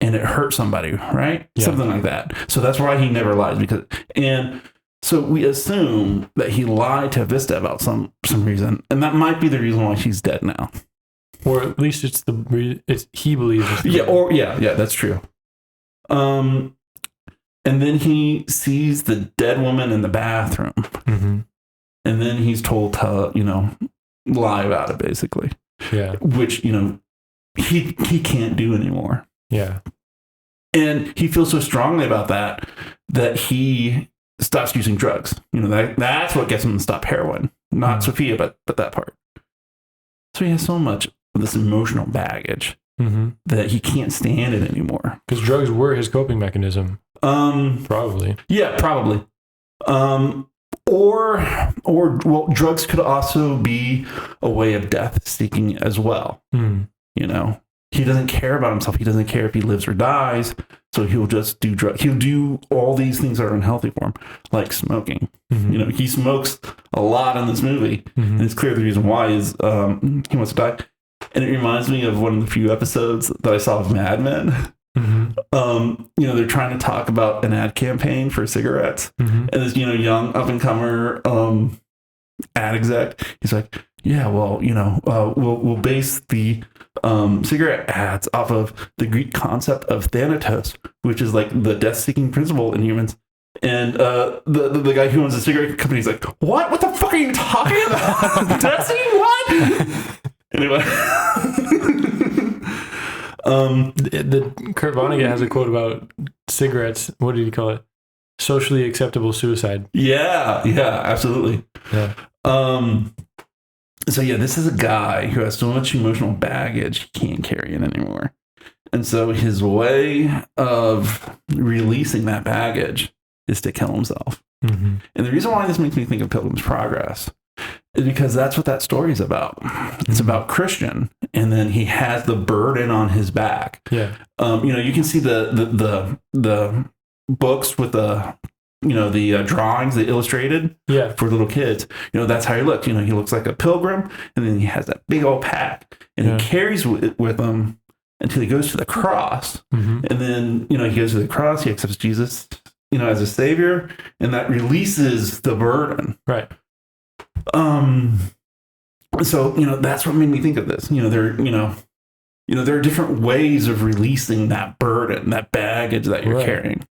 it hurt somebody, right? Yeah. Something like that. So that's why he never lies and so we assume that he lied to Vista about some reason. And that might be the reason why she's dead now. Or at least it's he believes it's yeah, that's true. And then he sees the dead woman in the bathroom. Mm-hmm. And then he's told to, you know, lie about it, basically. Yeah. Which, you know, he can't do anymore. Yeah. And he feels so strongly about that he stops using drugs. You know, that's what gets him to stop heroin. Not Sophia, but that part. So he has so much of this emotional baggage that he can't stand it anymore. Because drugs were his coping mechanism. Probably. Yeah, probably. Or well, drugs could also be a way of death seeking as well. You know, he doesn't care about himself. He doesn't care if he lives or dies. So he'll just do drugs. He'll do all these things that are unhealthy for him, like smoking. You know, he smokes a lot in this movie, and it's clear the reason why is he wants to die. And it reminds me of one of the few episodes that I saw of Mad Men. You know, they're trying to talk about an ad campaign for cigarettes, and this, you know, young up and comer ad exec, he's like, yeah, well, you know, we'll base the cigarette ads off of the Greek concept of Thanatos, which is like the death-seeking principle in humans. And the guy who owns the cigarette company is like, what the fuck are you talking about? Death-seeking what? Anyway. The Kurt Vonnegut has a quote about cigarettes. What did he call it? Socially acceptable suicide. Yeah, absolutely. Yeah. So yeah, this is a guy who has so much emotional baggage he can't carry it anymore. And so his way of releasing that baggage is to kill himself. And the reason why this makes me think of Pilgrim's Progress is because that's what that story is about. It's about Christian, and then he has the burden on his back. Yeah. You know, you can see the books with the, you know, the drawings, the illustrated for little kids. You know, that's how he looks. You know, he looks like a pilgrim, and then he has that big old pack, and he carries it with him until he goes to the cross. And then, you know, he goes to the cross, he accepts Jesus, you know, as a savior, and that releases the burden. Right. So, you know, that's what made me think of this. You know, there are different ways of releasing that burden, that baggage that you're carrying.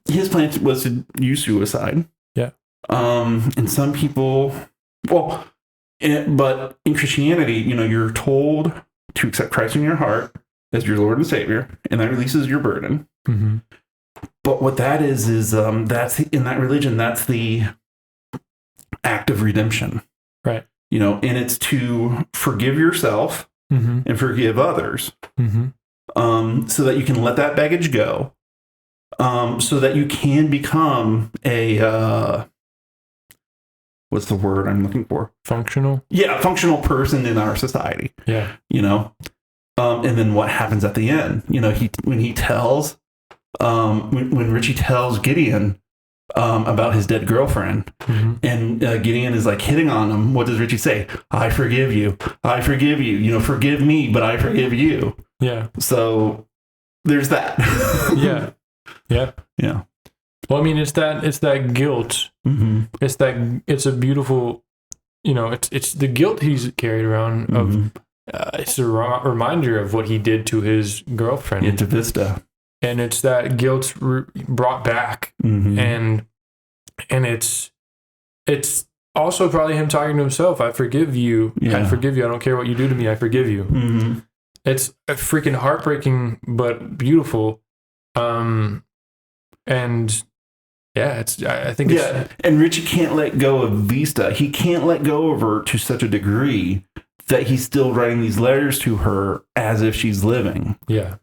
His plan was to use suicide. Yeah. And some people, well, But in Christianity, you're told to accept Christ in your heart as your Lord and Savior, and that releases your burden. Mm-hmm. But what that is that's in that religion, that's the act of redemption. Right. And it's to forgive yourself and forgive others, so that you can let that baggage go, so that you can become a what's the word I'm looking for? Functional. Yeah, a functional person in our society. Yeah. And then what happens at the end? When Richie tells Gideon about his dead girlfriend, and Gideon is like hitting on him, what does Richie say? I forgive you. I forgive you. Forgive me, but I forgive you. Yeah. So there's that. Yeah. Yeah. Yeah. Well, I mean, it's that guilt. It's a beautiful, it's the guilt he's carried around of. It's a reminder of what he did to his girlfriend. Yeah, to Vista. And it's that guilt brought back, and it's also probably him talking to himself. I forgive you. Yeah. I forgive you. I don't care what you do to me. I forgive you. It's a freaking heartbreaking but beautiful. And yeah, I think it's and Richie can't let go of Vista. He can't let go of her to such a degree that he's still writing these letters to her as if she's living. Yeah.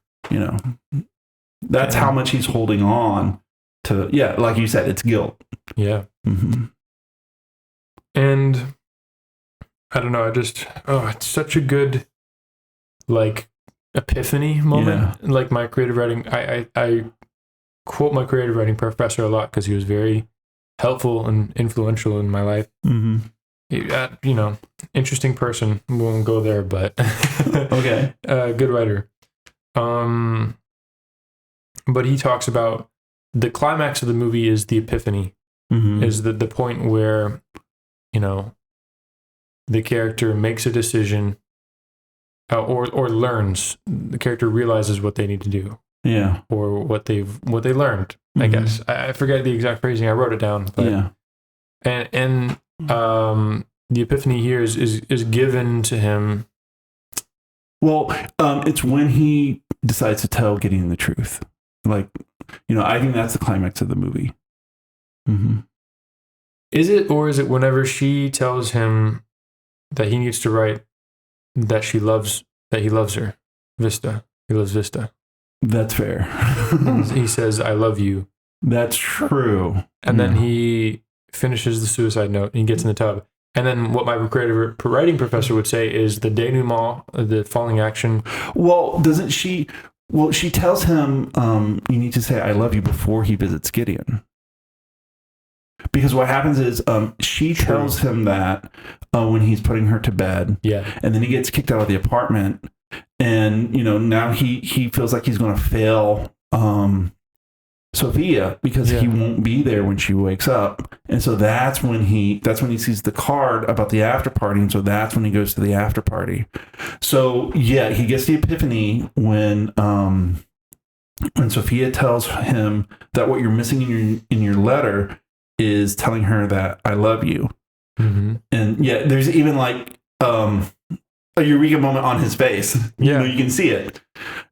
That's how much he's holding on to. Yeah, like you said, it's guilt. Yeah. And I don't know, it's such a good, epiphany moment. Yeah. Like my creative writing, I quote my creative writing professor a lot because he was very helpful and influential in my life. Interesting person. We won't go there, but okay. Good writer. But he talks about the climax of the movie is the epiphany, is the point where, the character makes a decision or learns. The character realizes what they need to do. Yeah. Or what they learned, I guess. I forget the exact phrasing. I wrote it down. But, yeah. And the epiphany here is given to him. Well, it's when he decides to tell Gideon the truth. I think that's the climax of the movie. Is it, or is it whenever she tells him that he needs to write that he loves her? Vista. He loves Vista. That's fair. He says, I love you. That's true. And then he finishes the suicide note and he gets in the tub. And then what my creative writing professor would say is the denouement, the falling action. Well, doesn't she... Well, she tells him, you need to say, I love you before he visits Gideon. Because what happens is she tells him that when he's putting her to bed. Yeah. And then he gets kicked out of the apartment. And, now he feels like he's going to fail Sophia because he won't be there when she wakes up. And so that's when he sees the card about the after party. And so that's when he goes to the after party. So yeah, he gets the epiphany when Sophia tells him that what you're missing in your letter is telling her that I love you. And yeah, there's even a eureka moment on his face. You can see it.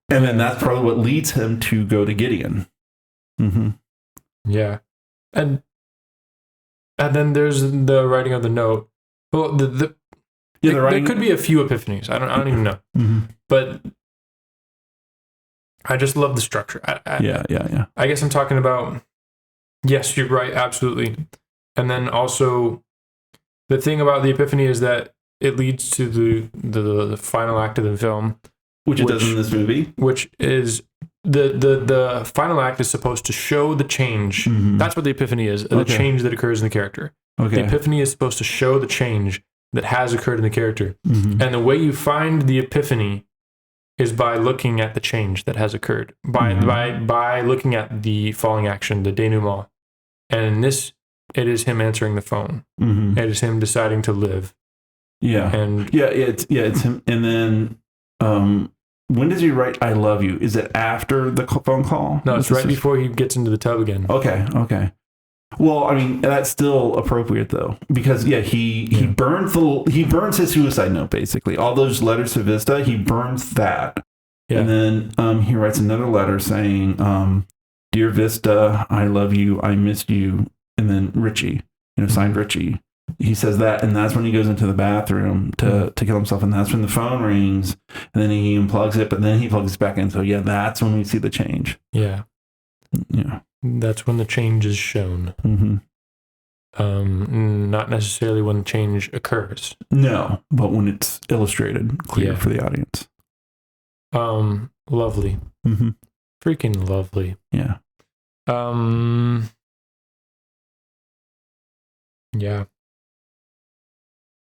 And then that's probably what leads him to go to Gideon. Yeah. And then there's the writing of the note. Well, there could be a few epiphanies. I don't even know. But I just love the structure. Yeah. I guess I'm talking about, yes, you're right, absolutely. And then also the thing about the epiphany is that it leads to the final act of the film. Which it does in this movie. Which is the final act is supposed to show the change. That's what the epiphany is, the change that occurs in the character. The epiphany is supposed to show the change that has occurred in the character. And the way you find the epiphany is by looking at the change that has occurred, by looking at the falling action, the denouement. And in this, it is him answering the phone. It is him deciding to live. Yeah. And it's him. And then when does he write I love you? Is it after the phone call? No, it's right before he gets into the tub again. Okay. Well, I mean, that's still appropriate though, because he burns his suicide note basically. All those letters to Vista, he burns that, and then he writes another letter saying, "Dear Vista, I love you, I miss you," and then Richie, signed Richie. He says that, and that's when he goes into the bathroom to kill himself, and that's when the phone rings, and then he unplugs it, but then he plugs it back in. So that's when we see the change. Yeah. That's when the change is shown. Not necessarily when the change occurs. No, but when it's illustrated clear for the audience. Lovely. Freaking lovely. Yeah. Yeah.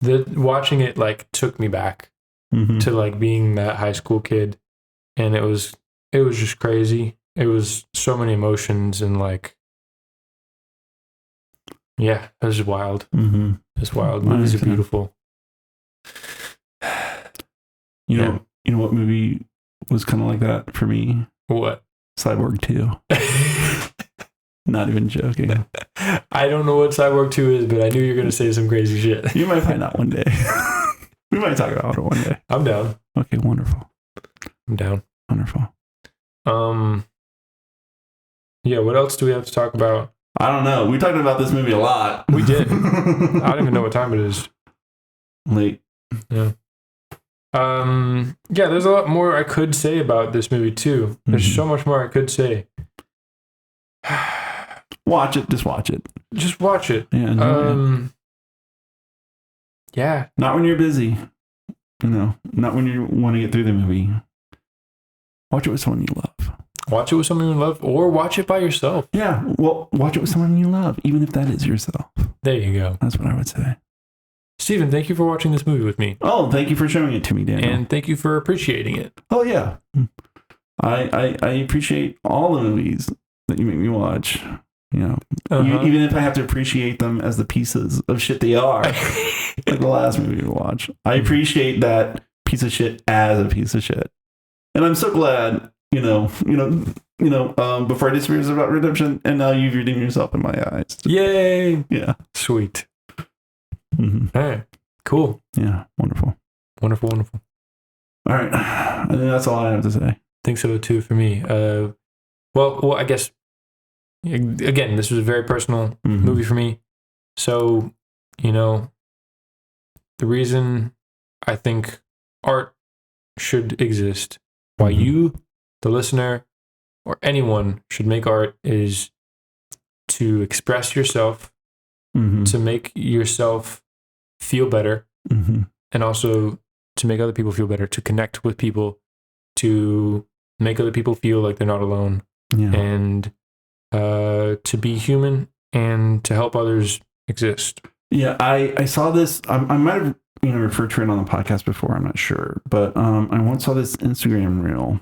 Watching it like took me back to like being that high school kid, and it was just crazy. It was so many emotions and like, it was just wild. It's wild. Movies are beautiful. You know what movie was kind of like that for me? What? Cyborg 2. Not even joking. I don't know what Cyborg 2 is, but I knew you were going to say some crazy shit. You might find out one day. We might talk about it one day. I'm down. Okay, wonderful. I'm down. Wonderful. Yeah, what else do we have to talk about? I don't know. We talked about this movie a lot. We did. I don't even know what time it is. Late. Yeah. There's a lot more I could say about this movie too. There's so much more I could say. Watch it. Just watch it. Just watch it. Yeah. Yeah. Not when you're busy. Not when you want to get through the movie. Watch it with someone you love. Watch it with someone you love, or watch it by yourself. Yeah. Well, watch it with someone you love, even if that is yourself. There you go. That's what I would say. Steven, thank you for watching this movie with me. Oh, thank you for showing it to me, Daniel. And thank you for appreciating it. Oh, yeah. I appreciate all the movies that you make me watch. Even if I have to appreciate them as the pieces of shit they are, like the last movie we watched. I appreciate that piece of shit as a piece of shit. And I'm so glad, before I disagreed about redemption, and now you've redeemed yourself in my eyes. Yay! Yeah. Sweet. All right. Cool. Yeah. Wonderful. Wonderful. All right. I think that's all I have to say. I think so too for me. Well, I guess, again, this was a very personal movie for me. So, the reason I think art should exist, why you, the listener, or anyone should make art, is to express yourself, to make yourself feel better, and also to make other people feel better, to connect with people, to make other people feel like they're not alone, and to be human and to help others exist. Yeah, I saw this. I might have referred to it on the podcast before. I'm not sure, but I once saw this Instagram reel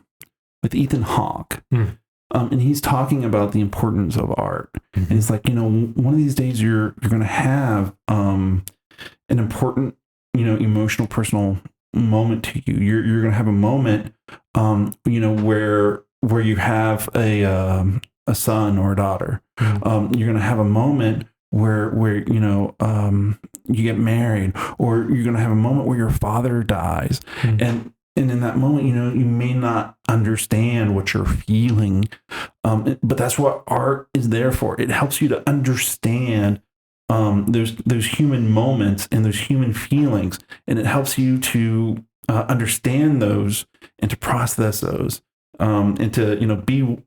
with Ethan Hawke, and he's talking about the importance of art. And it's like, one of these days you're going to have an important, emotional, personal moment to you. You're going to have a moment, where you have a son or a daughter. You're going to have a moment where you get married, or you're going to have a moment where your father dies. And in that moment, you may not understand what you're feeling, but that's what art is there for. It helps you to understand those human moments and those human feelings, and it helps you to understand those and to process those, and to be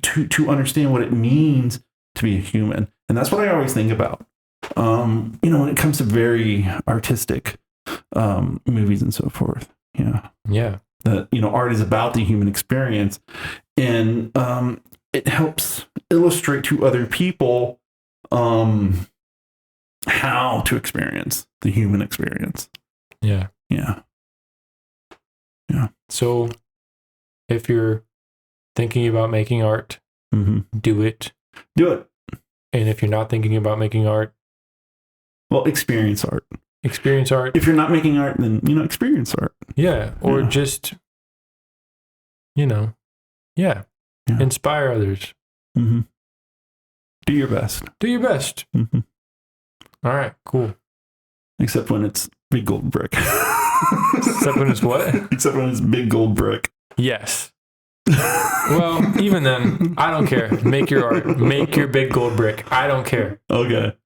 to understand what it means to be a human. And that's what I always think about, when it comes to very artistic movies and so forth. Yeah. That, art is about the human experience, and it helps illustrate to other people how to experience the human experience. Yeah. So if you're thinking about making art, do it. And if you're not thinking about making art, well, experience art. Experience art. If you're not making art, then, experience art. Yeah. Or just, inspire others. Do your best. Do your best. Mm-hmm. All right, cool. Except when it's big gold brick. Except when it's what? Except when it's big gold brick. Yes. Well, even then, I don't care. Make your art. Make your big gold brick. I don't care. Okay.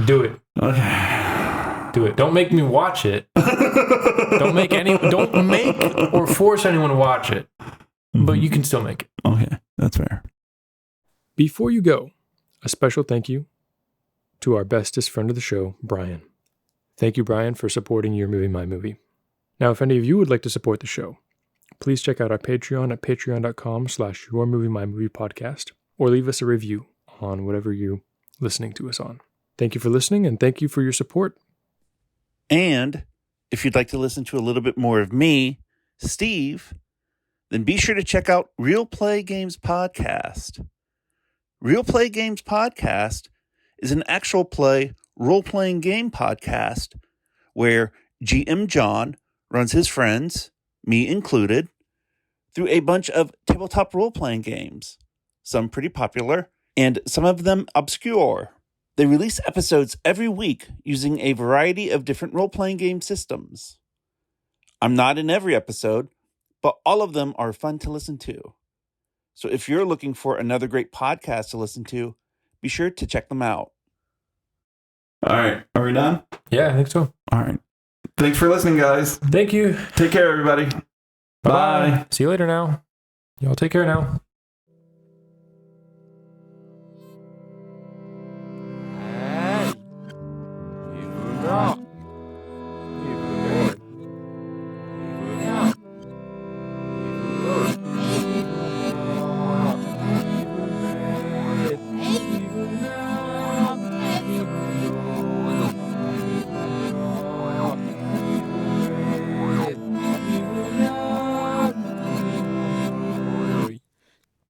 Do it. Okay. Do it. Don't make me watch it. Don't make or force anyone to watch it. But you can still make it. Okay, that's fair. Before you go, a special thank you to our bestest friend of the show, Brian. Thank you, Brian, for supporting Your Movie, My Movie. Now, if any of you would like to support the show, please check out our Patreon at patreon.com/yourmoviemymoviepodcast or leave us a review on whatever you're listening to us on. Thank you for listening and thank you for your support. And if you'd like to listen to a little bit more of me, Steve, then be sure to check out Real Play Games Podcast. Real Play Games Podcast is an actual play role-playing game podcast where GM John runs his friends, me included, through a bunch of tabletop role-playing games, some pretty popular, and some of them obscure. They release episodes every week using a variety of different role-playing game systems. I'm not in every episode, but all of them are fun to listen to. So if you're looking for another great podcast to listen to, be sure to check them out. All right. Are we done? Yeah, I think so. All right. Thanks for listening, guys. Thank you. Take care, everybody. Bye. See you later now. Y'all take care now.